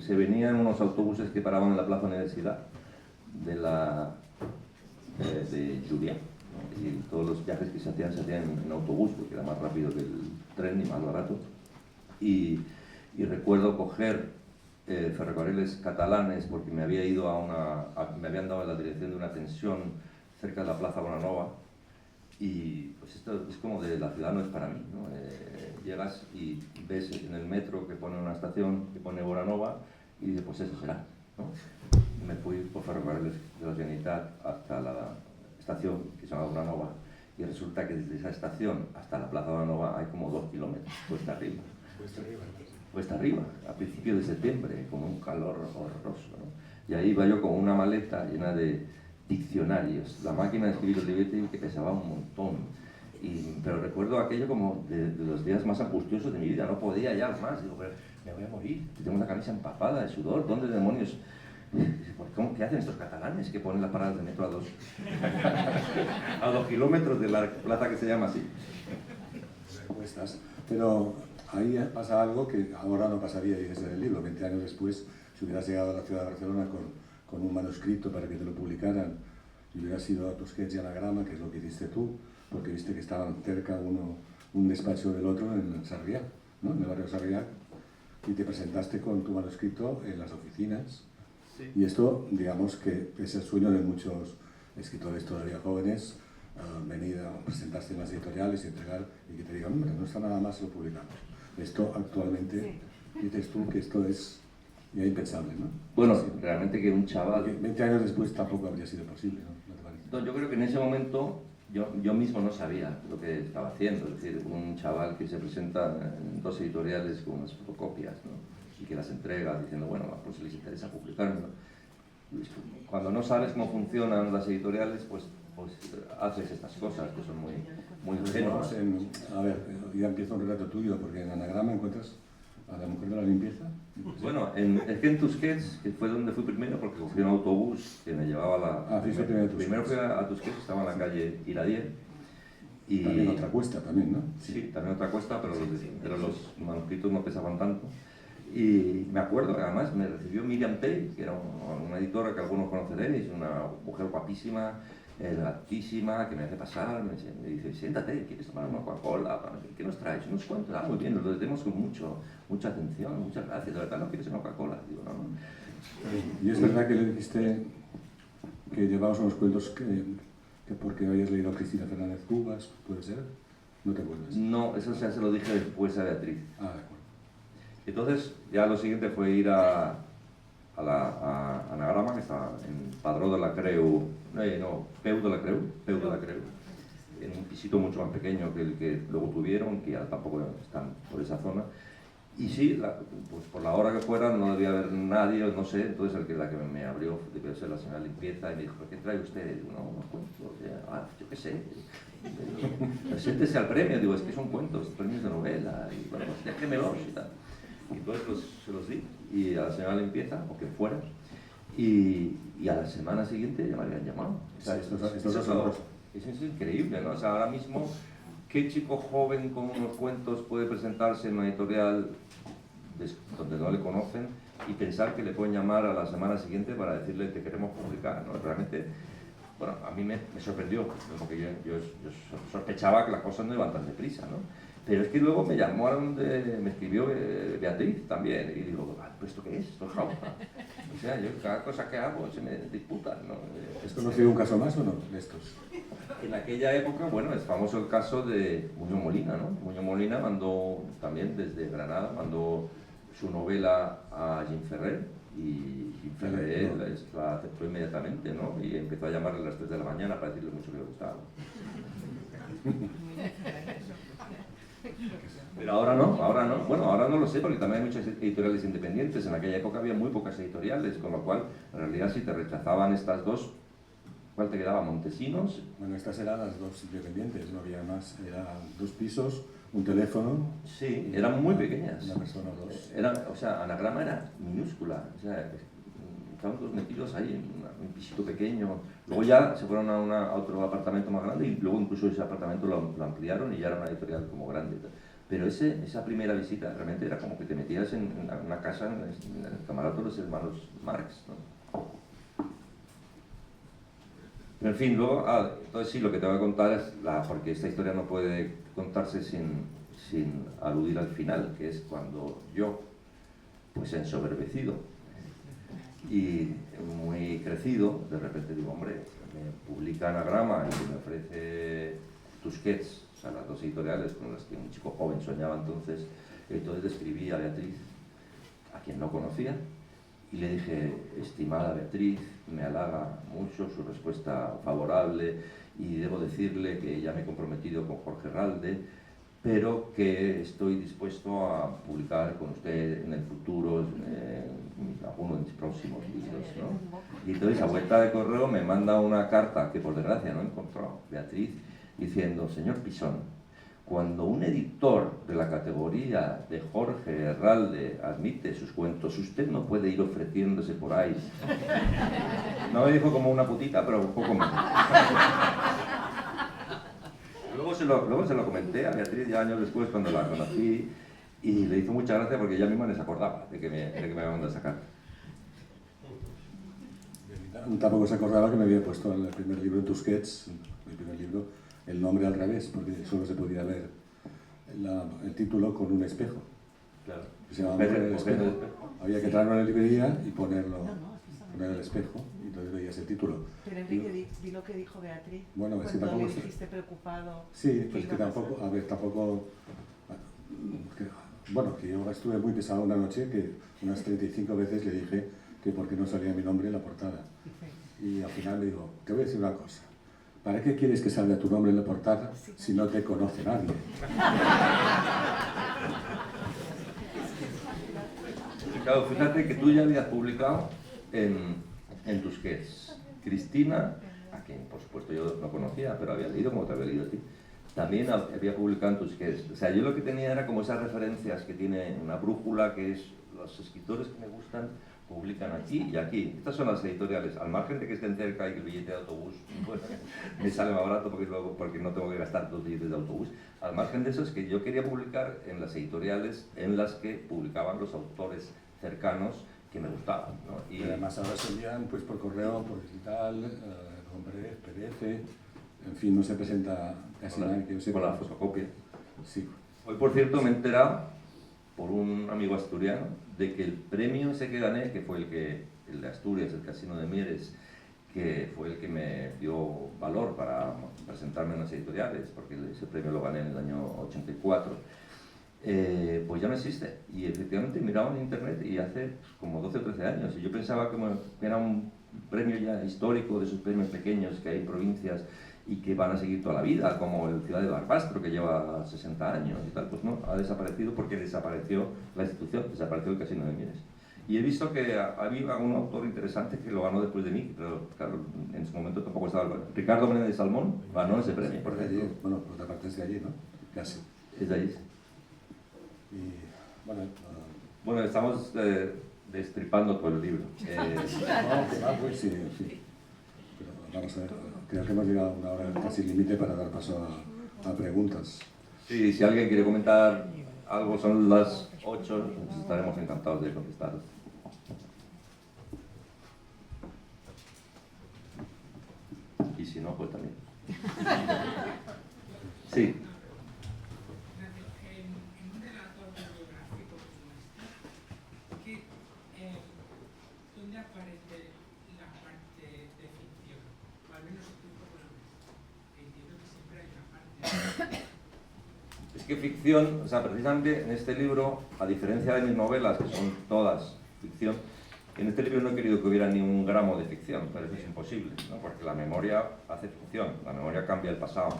se venían unos autobuses que paraban en la Plaza Universidad de Julià, ¿no? Y todos los viajes que se hacían en autobús, porque era más rápido que el tren y más barato. Y recuerdo coger ferrocarriles catalanes, porque me había ido me habían dado la dirección de una pensión cerca de la Plaza Bonanova, y pues esto es como de la ciudad no es para mí, ¿no? Llegas y ves en el metro que pone una estación que pone Bonanova, Y dije, pues eso será, ¿no? Me fui por ferrocarriles de la Generalitat hasta la estación que se llama Bonanova, y resulta que desde esa estación hasta la Plaza Bonanova hay como 2 kilómetros, cuesta arriba. Cuesta arriba, a principios de septiembre, con un calor horroroso, ¿no? Y ahí iba yo con una maleta llena de diccionarios, la máquina de escribir el librete que pesaba un montón. Pero recuerdo aquello como de los días más angustiosos de mi vida, no podía ya más, digo, pero me voy a morir, tengo la camisa empapada de sudor, ¿dónde demonios? ¿Qué hacen estos catalanes que ponen las paradas de metro a 2 kilómetros de la plaza que se llama así? Pero ahí pasa algo que ahora no pasaría, dices en el libro, 20 años después, si hubieras llegado a la ciudad de Barcelona con un manuscrito para que te lo publicaran y hubieras ido a Tusquets y Anagrama, que es lo que hiciste tú, porque viste que estaban cerca un despacho del otro en Sarriá, ¿no? En el barrio Sarriá, y te presentaste con tu manuscrito en las oficinas. Sí. Y esto, digamos que es el sueño de muchos escritores todavía jóvenes, venir a presentarse en las editoriales y entregar y que te digan, hombre, no está nada más, lo publicamos. Esto actualmente, dices tú que esto es ya impensable, ¿no? Bueno, sí. Realmente que un chaval... 20 años después tampoco habría sido posible, ¿no? ¿No te parece? No, yo creo que en ese momento yo mismo no sabía lo que estaba haciendo, es decir, un chaval que se presenta en 2 editoriales con unas fotocopias, ¿no? Y que las entrega diciendo, bueno, pues si les interesa publicarlo. Cuando no sabes cómo funcionan las editoriales, pues haces estas cosas que son muy ingenuas. A ver, ya empiezo un relato tuyo, porque en Anagrama encuentras a la mujer de la limpieza. Bueno, es que en Tusquets, que fue donde fui primero, porque cogí un autobús que me llevaba a la... primero fui a Tusquets, estaba en la calle Iradier. Y también otra cuesta, también, ¿no? Sí, también otra cuesta, pero los manuscritos no pesaban tanto. Y me acuerdo que además me recibió Miriam Tey, que era una editora que algunos conoceréis, una mujer guapísima, altísima, que me hace pasar, me dice, siéntate, ¿quieres tomar una Coca-Cola? ¿Qué nos traes? Unos cuentos, muy bien, nos lo tenemos con mucha atención, muchas gracias, de verdad no quieres una Coca-Cola. Digo, no. Y es verdad que le dijiste que llevabas unos cuentos que porque habías leído a Cristina Fernández Cubas, ¿puede ser? ¿No te acuerdas? No, eso ya se lo dije después a Beatriz. Ah, de acuerdo. Entonces, ya lo siguiente fue ir a Anagrama, que estaba en Padró de la Creu, Peu de la Creu, en un pisito mucho más pequeño que el que luego tuvieron, que ya tampoco están por esa zona. Y sí, pues por la hora que fuera no debía haber nadie, no sé, entonces la que me abrió debió ser la señora Limpieza y me dijo, ¿qué trae usted? Digo, no, unos cuentos, yo qué sé. Preséntese al premio, digo, es que son cuentos, premios de novela, y bueno, pues déjemelos y tal. Y entonces se los di, y a la señora Limpieza, o quien fuera, y a la semana siguiente ya me habían llamado. O sea, eso es increíble, ¿no? O sea, ahora mismo, ¿qué chico joven con unos cuentos puede presentarse en una editorial donde no le conocen y pensar que le pueden llamar a la semana siguiente para decirle que queremos publicar, ¿no? Realmente, bueno, a mí me sorprendió, porque yo sospechaba que las cosas no iban tan deprisa, ¿no? Pero es que luego me llamaron, me escribió Beatriz también, y digo, ¿pues esto qué es? ¿Esto es jauja? O sea, yo cada cosa que hago se me disputan, ¿no? ¿Has conocido un caso más o no de estos? En aquella época, bueno, es famoso el caso de Muñoz Molina, ¿no? Muñoz Molina mandó, también desde Granada, mandó su novela a Jim Ferrer, y Jim Ferrer la aceptó inmediatamente, ¿no? Y empezó a llamarle a las 3 de la mañana para decirle mucho que le gustaba. Pero ahora no. Bueno, ahora no lo sé porque también hay muchas editoriales independientes. En aquella época había muy pocas editoriales, con lo cual, en realidad, si te rechazaban estas dos, ¿cuál te quedaba? ¿Montesinos? Bueno, estas eran las dos independientes, no había más. Eran 2 pisos, un teléfono. Sí, eran muy pequeñas. Una persona o 2. O sea, Anagrama era minúscula. O sea, estaban todos metidos ahí en un pisito pequeño. Luego ya se fueron a otro apartamento más grande y luego incluso ese apartamento lo ampliaron y ya era una editorial como grande. Pero esa primera visita realmente era como que te metías en una casa en el camarote de los hermanos Marx, ¿no? Pero en fin, luego, entonces sí, lo que te voy a contar es, porque esta historia no puede contarse sin aludir al final, que es cuando yo, pues ensoberbecido y muy crecido, de repente digo, hombre, me publica Anagrama y me ofrece Tusquets, o sea, las 2 editoriales con las que un chico joven soñaba entonces le escribí a Beatriz, a quien no conocía, y le dije, estimada Beatriz, me halaga mucho su respuesta favorable y debo decirle que ya me he comprometido con Jorge Ralde, pero que estoy dispuesto a publicar con usted en el futuro alguno de mis próximos libros, ¿no? Y entonces a vuelta de correo me manda una carta que por desgracia no he encontrado, Beatriz, diciendo, señor Pisón, cuando un editor de la categoría de Jorge Herralde admite sus cuentos, usted no puede ir ofreciéndose por ahí. No me dijo como una putita, pero un poco menos. Luego se lo comenté a Beatriz ya años después cuando la conocí y le hizo mucha gracia porque ella misma ni se acordaba de que me había mandado esa carta. Tampoco se acordaba que me había puesto en el primer libro, en Tusquets, mi primer libro, el nombre al revés, porque solo se podía ver el título con un espejo. Claro. Se llamaba el espejo. Había que traerlo a la librería y poner el espejo, y entonces veías el título. Pero Enrique, di lo que dijo Beatriz. Bueno, es que cuando tampoco... le dijiste preocupado. Sí, pues que tampoco, a ver, tampoco... Bueno, que yo estuve muy pesado una noche, que unas 35 veces le dije que por qué no salía mi nombre en la portada. Y al final le digo, te voy a decir una cosa. ¿Para qué quieres que salga tu nombre en la portada si no te conoce nadie? Claro, fíjate que tú ya habías publicado en Tusquets. Cristina, a quien por supuesto yo no conocía, pero había leído como te había leído a ti, también había publicado en Tusquets. O sea, yo lo que tenía era como esas referencias que tiene una brújula, que es los escritores que me gustan, publican aquí y aquí. Estas son las editoriales, al margen de que estén cerca y que el billete de autobús bueno, me sale más barato porque no tengo que gastar 2 billetes de autobús. Al margen de eso es que yo quería publicar en las editoriales en las que publicaban los autores cercanos que me gustaban, ¿no? Y además ahora se envían pues, por correo, por digital, con PDF, en fin, no se presenta casi nadie que yo sepa. Con la fotocopia. Sí. Hoy, por cierto, me he enterado por un amigo asturiano de que el premio ese que gané, que fue el de Asturias, el Casino de Mieres, que fue el que me dio valor para presentarme en las editoriales, porque ese premio lo gané en el año 84, pues ya no existe. Y efectivamente miraba en internet y hace como 12 o 13 años, y yo pensaba que era un premio ya histórico, de esos premios pequeños que hay en provincias y que van a seguir toda la vida, como el Ciudad de Barbastro, que lleva 60 años y tal. Pues no, ha desaparecido porque desapareció la institución, desapareció el Casino de Mieres. Y he visto que había un autor interesante que lo ganó después de mí, pero claro, en su momento tampoco estaba. Ricardo Menéndez Salmón ganó ese premio. Por allí, bueno, por otra parte es de allí, ¿no? Casi. Es de allí. Y, bueno, bueno, estamos destripando todo el libro. no, que va, pues sí, sí. Pero vamos a ver, creo que hemos llegado a una hora casi límite para dar paso a preguntas. Sí, si alguien quiere comentar algo, son las 8, estaremos encantados de contestar. Y si no, pues también. Sí. ¿Dónde aparece la parte de ficción? O al menos tú como lo ves. Entiendo que siempre hay una parte. Es que ficción, o sea, precisamente en este libro, a diferencia de mis novelas, que son todas ficción, en este libro no he querido que hubiera ni un gramo de ficción, pero eso es imposible, ¿no? Porque la memoria hace ficción, la memoria cambia el pasado,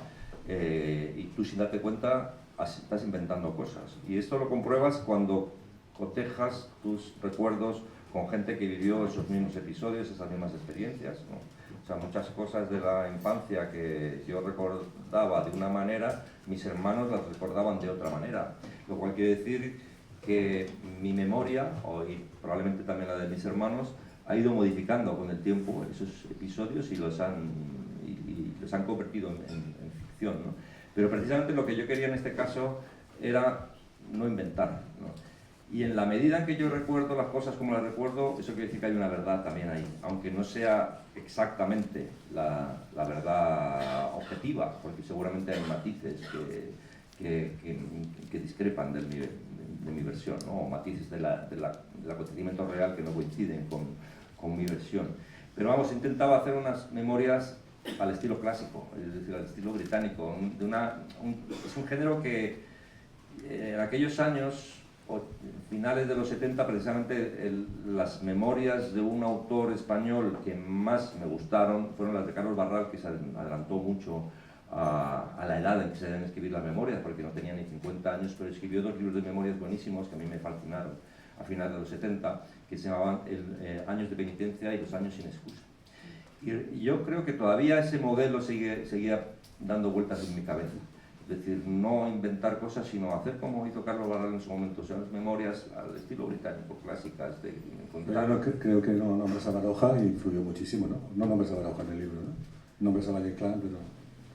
y tú sin darte cuenta estás inventando cosas. Y esto lo compruebas cuando cotejas tus recuerdos con gente que vivió esos mismos episodios, esas mismas experiencias, ¿no? O sea, muchas cosas de la infancia que yo recordaba de una manera, mis hermanos las recordaban de otra manera. Lo cual quiere decir que mi memoria, y probablemente también la de mis hermanos, ha ido modificando con el tiempo esos episodios y los han convertido en ficción, ¿no? Pero precisamente lo que yo quería en este caso era no inventar, ¿no? Y en la medida en que yo recuerdo las cosas como las recuerdo, eso quiere decir que hay una verdad también ahí, aunque no sea exactamente la verdad objetiva, porque seguramente hay matices que discrepan de mi versión, ¿no? O matices del acontecimiento real que no coinciden con mi versión. Pero vamos, intentaba hacer unas memorias al estilo clásico, es decir, al estilo británico. Es un género que en aquellos años finales de los 70, precisamente las memorias de un autor español que más me gustaron fueron las de Carlos Barral, que se adelantó mucho a la edad en que se deben escribir las memorias, porque no tenía ni 50 años, pero escribió 2 libros de memorias buenísimos que a mí me fascinaron a finales de los 70, que se llamaban Años de penitencia y Los años sin excusa. Y yo creo que todavía ese modelo seguía dando vueltas en mi cabeza. Es decir, no inventar cosas, sino hacer como hizo Carlos Barral en su momento, o sea, las memorias al estilo británico, clásicas, de encontrar... Pero creo que no nombres a Baroja y influyó muchísimo, ¿no? No nombres a Baroja en el libro, ¿no? Nombres a Valle Inclán, pero...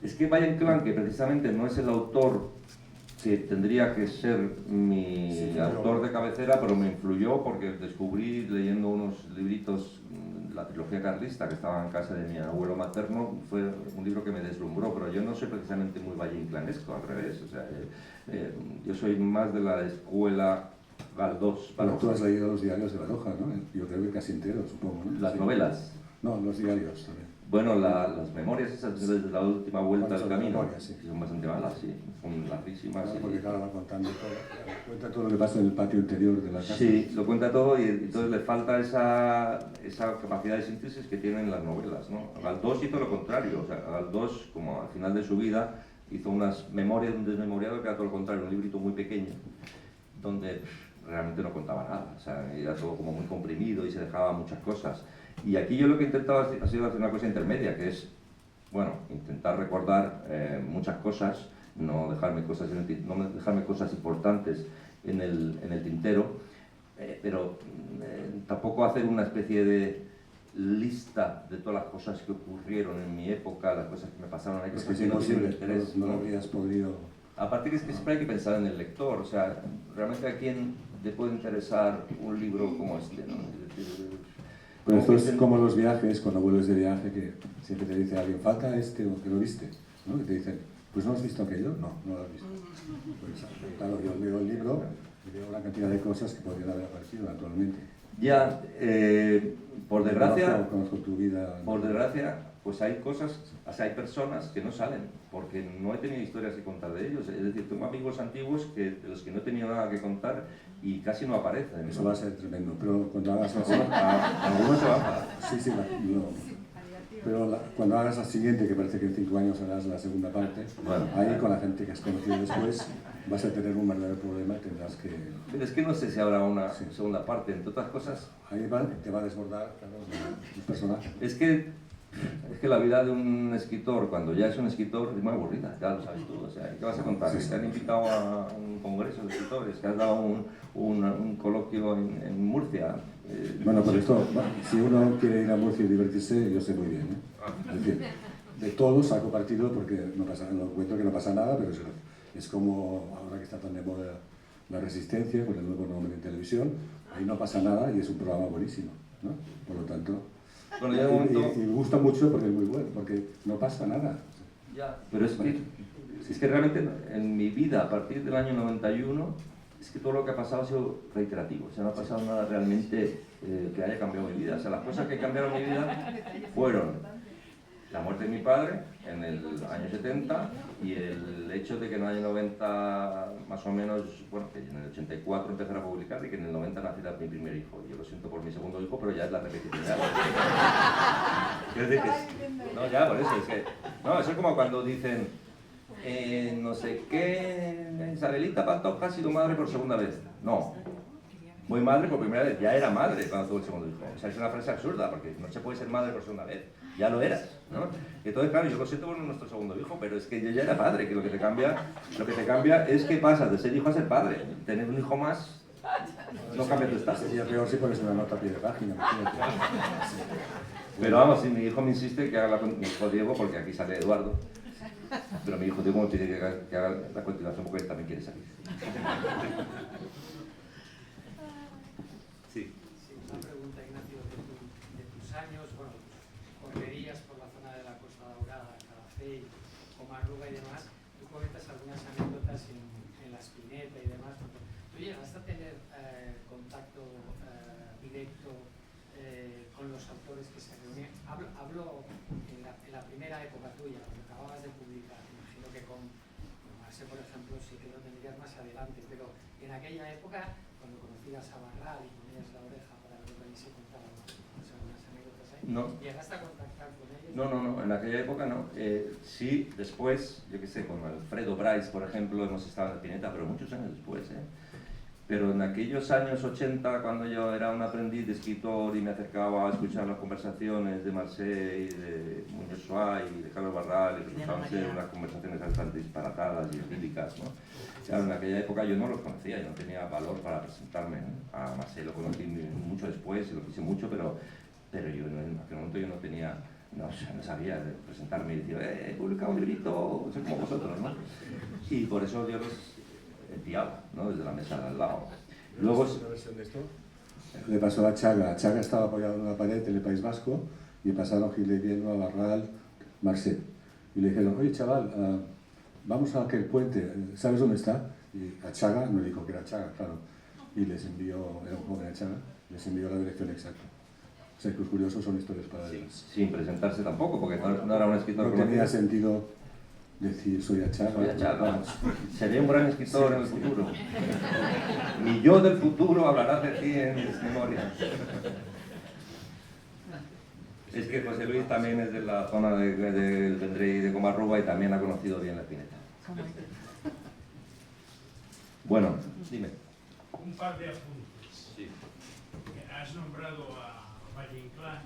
Es que Valle Inclán, que precisamente no es el autor que tendría que ser mi autor de cabecera, pero me influyó porque descubrí leyendo unos libritos, la trilogía carlista que estaba en casa de mi abuelo materno, fue un libro que me deslumbró, pero yo no soy precisamente muy Valle Inclanesco, al revés, o sea, yo soy más de la escuela Galdós. Pero tú has leído los diarios de Baroja, ¿no? Yo creo que casi enteros, supongo, ¿no? Las novelas. No, los diarios también. Bueno, las memorias esas desde la última vuelta del camino, memorias, sí. son bastante malas, sí, son larguísimas. Claro, Sí. porque claro, va contando todo, cuenta todo lo que pasa en el patio interior de la casa. Sí, lo cuenta todo y entonces le falta esa capacidad de síntesis que tienen las novelas, ¿no? Galdós hizo lo contrario, o sea, Galdós, como al final de su vida, hizo unas memorias, un desmemoriado que era todo lo contrario, un librito muy pequeño, donde realmente no contaba nada, o sea, era todo como muy comprimido y se dejaba muchas cosas. Y aquí yo lo que he intentado ha sido hacer una cosa intermedia, que es, bueno, intentar recordar muchas cosas, no dejarme cosas importantes en el tintero, pero tampoco hacer una especie de lista de todas las cosas que ocurrieron en mi época, las cosas que me pasaron. Hay Es cosas que es no tienen imposible, interés, no lo habrías podido... Aparte que es que siempre hay que pensar en el lector, o sea, realmente a quién le puede interesar un libro como este, ¿no? Es decir, Pero esto es como los viajes, cuando vuelves de viaje, que siempre te dice alguien, falta este o que lo viste, ¿no? Y te dicen, pues no has visto aquello, no lo has visto. Pues claro, yo leo el libro y veo una cantidad de cosas que podrían haber aparecido naturalmente. Ya, por desgracia, Conozco tu vida. por desgracia, pues hay cosas, o sea, hay personas que no salen, porque no he tenido historias que contar de ellos. Es decir, tengo amigos antiguos de los que no he tenido nada que contar y casi no aparecen. Eso va a ser tremendo, pero cuando hagas Algunos se bajan. Sí, pero cuando hagas la siguiente, que parece que en 5 años harás la segunda parte, Bueno, ahí con la gente que has conocido después vas a tener un verdadero problema y tendrás que... pero es que no sé si habrá una segunda parte, entre otras cosas. Ahí te va a desbordar, claro, los personajes. Es que la vida de un escritor, cuando ya es un escritor, es muy aburrida, ya lo sabes tú. O sea, ¿qué vas a contar? Sí, sí. ¿Que te han invitado a un congreso de escritores? ¿Que has dado un coloquio en Murcia? Bueno, por esto, si uno quiere ir a Murcia y divertirse, yo sé muy bien, ¿eh? Es decir, de todo saco partido porque no cuento que no pasa nada, pero es como ahora que está tan de moda La Resistencia, con el nuevo nombre en televisión, ahí no pasa nada y es un programa buenísimo, ¿no? Por lo tanto... Bueno, ya de momento... y me gusta mucho porque es muy bueno, porque no pasa nada. Ya, pero es que realmente en mi vida, a partir del año 91, es que todo lo que ha pasado ha sido reiterativo. O sea, no ha pasado nada realmente que haya cambiado mi vida. O sea, las cosas que cambiaron mi vida fueron la muerte de mi padre en el año 70 y el hecho de que en el año 90, más o menos, bueno, que en el 84 empezara a publicar y que en el 90 naciera mi primer hijo. Yo lo siento por mi segundo hijo, pero ya es la repetición. Quiero decir que... No, ya, por eso. No, eso es como cuando dicen, no sé qué, Isabelita Pantoja ha sido madre por segunda vez. No. Muy madre por primera vez, ya era madre cuando tuvo el segundo hijo. O sea, es una frase absurda, porque no se puede ser madre por segunda vez, ya lo eras, ¿no? Y entonces, claro, yo lo siento por nuestro segundo hijo, pero es que yo ya era padre, que lo que te cambia es que pasas de ser hijo a ser padre. Tener un hijo más no cambia tu estado. Sería peor si pones una nota a pie de página. Pero vamos, si mi hijo me insiste que haga con mi hijo Diego, porque aquí sale Eduardo, pero mi hijo Diego tiene que haga la continuación porque él también quiere salir. Sí. Una pregunta, Ignacio, de tus años, bueno, correrías por la zona de la Costa Daurada, Calafell, Comarruga y demás, tú comentas algunas anécdotas en la Espineta y demás. ¿Tú llegaste a tener contacto directo con los autores que se reunían? Hablo en la primera época tuya, cuando acababas de publicar, imagino que con más Marse, por ejemplo, sí que lo tendrías más adelante, pero en aquella época, cuando conocías a Barral y ponías la oreja para ver lo que se contaban algunas anécdotas ahí, No. ¿llegaste a contactar con ellos? No, en aquella época no. Sí, después, yo qué sé, con Alfredo Bryce, por ejemplo, hemos estado en la Pineta, pero muchos años después, ¿eh? Pero en aquellos años 80, cuando yo era un aprendiz de escritor y me acercaba a escuchar las conversaciones de Marseille, de Muñoz Suárez y de Carlos Barral, y resultaban ser unas conversaciones bastante disparatadas y idílicas, ¿no? Claro, en aquella época yo no los conocía, yo no tenía valor para presentarme, ¿no? A Marseille lo conocí mucho después y lo quise mucho, pero yo en aquel momento yo no tenía, no sabía presentarme y decir, he publicado un librito, soy como vosotros, ¿no? Y por eso yo los espiaba, ¿no? Desde la mesa de al lado. Luego, ¿una versión de esto? Le pasó a Chaga. Chaga estaba apoyado en una pared en el País Vasco y pasaron Gil de Vieno, a Barral, Marcet. Y le dijeron, oye chaval, vamos a aquel puente, ¿sabes dónde está? Y a Chaga, no dijo que era Chaga, claro. Y les envió, era un joven a Chaga, les envió la dirección exacta. O sea, que los curiosos son historias paralelas. Sin presentarse tampoco, porque no era un escritor. No tenía sentido decir soy a Chaga. Soy a Chaga. Seré un gran escritor en el futuro. Mi yo del futuro hablará de ti en mis memorias. Es que José Luis también es de la zona del Vendrell y de Comarruga y también ha conocido bien la Pineta. Bueno, dime. Un par de apuntes. Sí. Has nombrado a Valle Inclán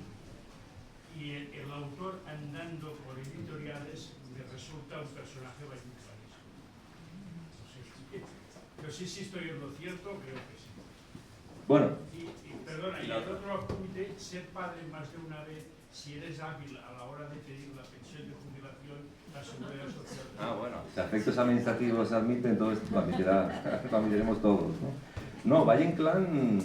y el autor andando por editoriales me resulta un personaje valleinclanesco. No sé si estoy en lo cierto, creo que sí. Bueno. Perdona, y el otro apunte, ser padre más de una vez, si eres hábil a la hora de pedir la pensión de jubilación, la seguridad social. Bueno, si efectos administrativos se admiten, entonces lo admitiremos todos, ¿no? No, Valle Inclán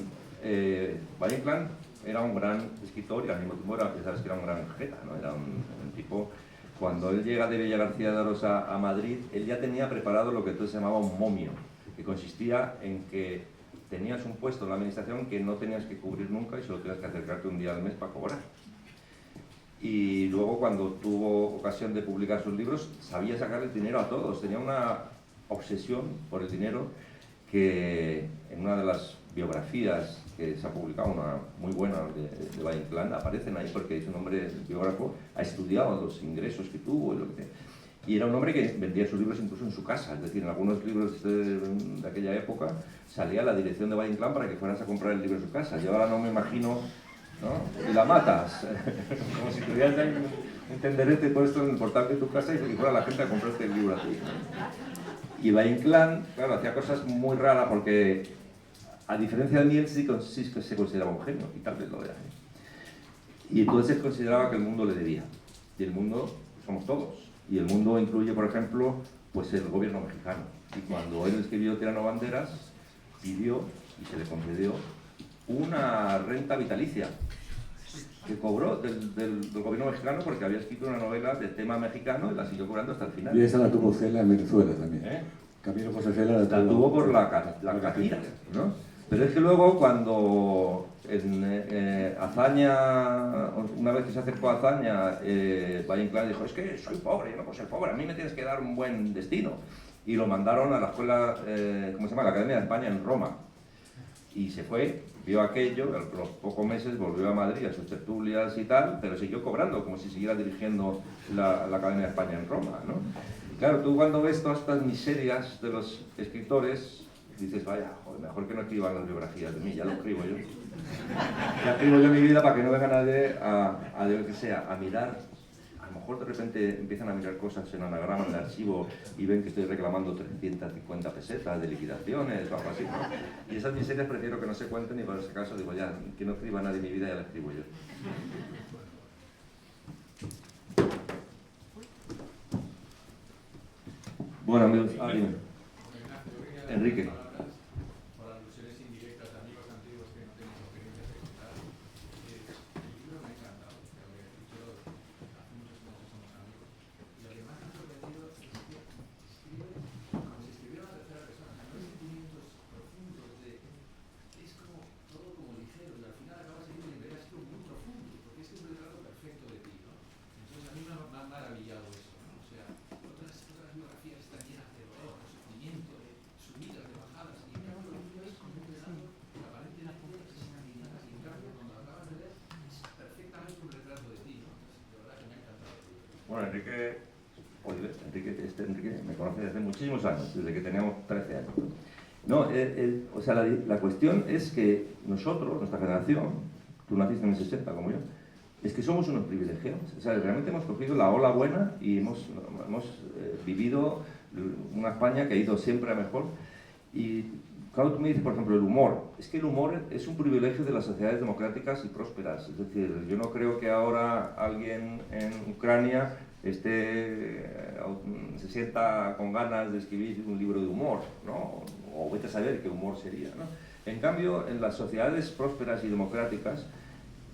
era un gran escritor y al mismo tiempo sabes que era un gran jeta, ¿no? Era un tipo, cuando él llega de Villa García de Arosa a Madrid, él ya tenía preparado lo que entonces se llamaba un momio, que consistía en que tenías un puesto en la administración que no tenías que cubrir nunca y solo tenías que acercarte un día al mes para cobrar. Y luego, cuando tuvo ocasión de publicar sus libros, sabía sacarle dinero a todos, tenía una obsesión por el dinero que en una de las biografías que se ha publicado, una muy buena de Valle Inclán, aparecen ahí porque es un hombre, el biógrafo, ha estudiado los ingresos que tuvo y era un hombre que vendía sus libros incluso en su casa, es decir, en algunos libros de aquella época salía la dirección de Valle Inclán para que fueras a comprar el libro en su casa. Yo ahora no me imagino, ¿no? Y la matas, como si tuvieras un tenderete puesto en el portal de tu casa y fuera la gente a comprarte el libro a ti, ¿no? Y Valle Inclán, claro, hacía cosas muy raras porque, a diferencia de Niels, sí que se consideraba un genio, y tal vez lo era. Y entonces consideraba que el mundo le debía. Y el mundo somos todos. Y el mundo incluye, por ejemplo, pues el gobierno mexicano. Y cuando él escribió Tirano Banderas, pidió, y se le concedió, una renta vitalicia que cobró del gobierno mexicano porque había escrito una novela de tema mexicano y la siguió cobrando hasta el final. Y esa la tuvo Cela en Venezuela también. Camilo José Cela la tuvo por la catira, ¿no? Pero es que luego cuando Azaña, una vez que se acercó a Azaña, Valle Inclán dijo, es que soy pobre, yo no puedo ser pobre, a mí me tienes que dar un buen destino. Y lo mandaron a la escuela, ¿cómo se llama? La Academia de España en Roma. Y se fue, vio aquello, a los pocos meses volvió a Madrid a sus tertulias y tal, pero siguió cobrando, como si siguiera dirigiendo la Academia de España en Roma, ¿no? Y claro, tú cuando ves todas estas miserias de los escritores, dices, vaya, joder, mejor que no escriban las biografías de mí, ya lo escribo yo. Ya escribo yo mi vida para que no venga nadie a mirar. A lo mejor de repente empiezan a mirar cosas en anagrama de archivo y ven que estoy reclamando 350 pesetas de liquidaciones o algo así, ¿no? Y esas miserias prefiero que no se cuenten y por ese caso digo, ya, que no escriba nadie mi vida, ya la escribo yo. Bueno, amigos, Enrique. Bueno, Enrique me conoce desde muchísimos años, desde que teníamos 13 años. No, o sea, la cuestión es que nosotros, nuestra generación, tú naciste en el 60 como yo, es que somos unos privilegiados. O sea, realmente hemos cogido la ola buena y hemos vivido una España que ha ido siempre a mejor. Y claro, tú me dices, por ejemplo, el humor. Es que el humor es un privilegio de las sociedades democráticas y prósperas. Es decir, yo no creo que ahora alguien en Ucrania se sienta con ganas de escribir un libro de humor, ¿no? O vete a saber qué humor sería, ¿no? En cambio, en las sociedades prósperas y democráticas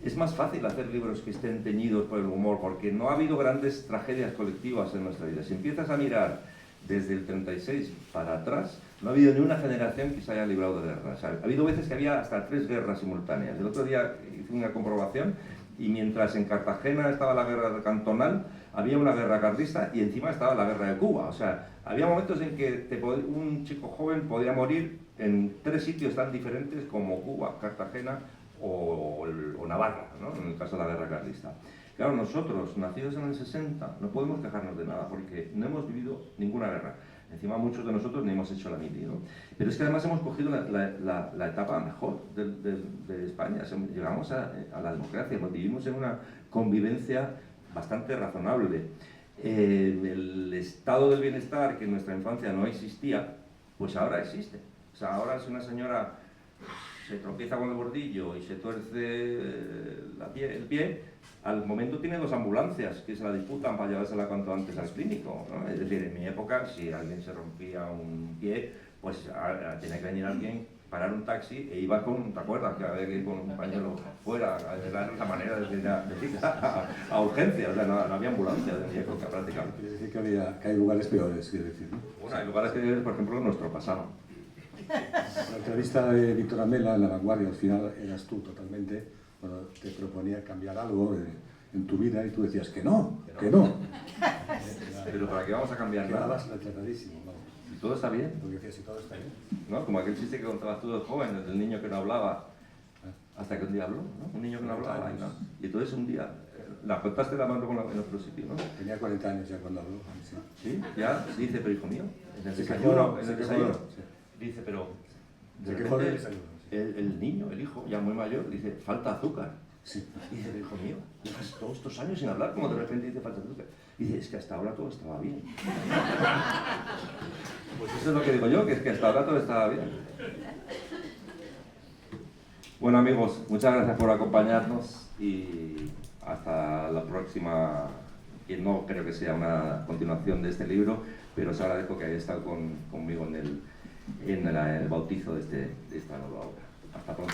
es más fácil hacer libros que estén teñidos por el humor, porque no ha habido grandes tragedias colectivas en nuestra vida. Si empiezas a mirar desde el 36 para atrás, no ha habido ni una generación que se haya librado de guerra. O sea, ha habido veces que había hasta 3 guerras simultáneas. El otro día hice una comprobación y mientras en Cartagena estaba la guerra cantonal, había una guerra carlista y encima estaba la guerra de Cuba. O sea, había momentos en que un chico joven podía morir en 3 sitios tan diferentes como Cuba, Cartagena o Navarra, ¿no? En el caso de la guerra carlista. Claro, nosotros, nacidos en el 60, no podemos quejarnos de nada porque no hemos vivido ninguna guerra. Encima muchos de nosotros ni hemos hecho la mili, ¿no? Pero es que además hemos cogido la etapa mejor de España. Llegamos a la democracia, vivimos en una convivencia bastante razonable. El estado del bienestar que en nuestra infancia no existía, pues ahora existe. O sea, ahora si una señora se tropieza con el bordillo y se tuerce el pie, al momento tiene 2 ambulancias que se la disputan para llevársela cuanto antes al clínico, ¿no? Es decir, en mi época, si alguien se rompía un pie, pues tenía que venir alguien, parar un taxi e iba con, ¿te acuerdas? Que había que ir con un pañuelo fuera, era la manera de ir a urgencias, o sea, no había ambulancias en mi época prácticamente. Quiere decir que hay lugares peores, quiere decir, ¿no? Bueno, hay lugares que, por ejemplo, nuestro pasado. La entrevista de Víctor Amela en La Vanguardia, al final eras tú totalmente, cuando te proponía cambiar algo en tu vida y tú decías que no. Pero ¿para qué vamos a cambiar nada? Quedabas retratadísimo, ¿no? Si todo está bien, Porque decías, si todo está bien. ¿no? Como aquel chiste que contabas tú de joven, del niño que no hablaba, hasta que un día habló, ¿no? Un niño que no hablaba, y entonces un día, la contaste la mano en otro sitio, ¿no? Tenía 40 años ya cuando habló. Sí. Sí, ya, dice, pero hijo mío, en el Se desayuno, quejó, sí. Dice, pero Se quejó del desayuno, sí. el niño, el hijo, ya muy mayor, dice, falta azúcar. Sí. Y dice, hijo mío, llevas todos estos años sin hablar, como de repente dice falta azúcar. Y dice, es que hasta ahora todo estaba bien. Pues eso es lo que digo yo, que es que hasta ahora todo estaba bien. Bueno amigos, muchas gracias por acompañarnos y hasta la próxima, que no creo que sea una continuación de este libro, pero os agradezco que hayáis estado conmigo en el bautizo de esta nueva obra. Hasta pronto.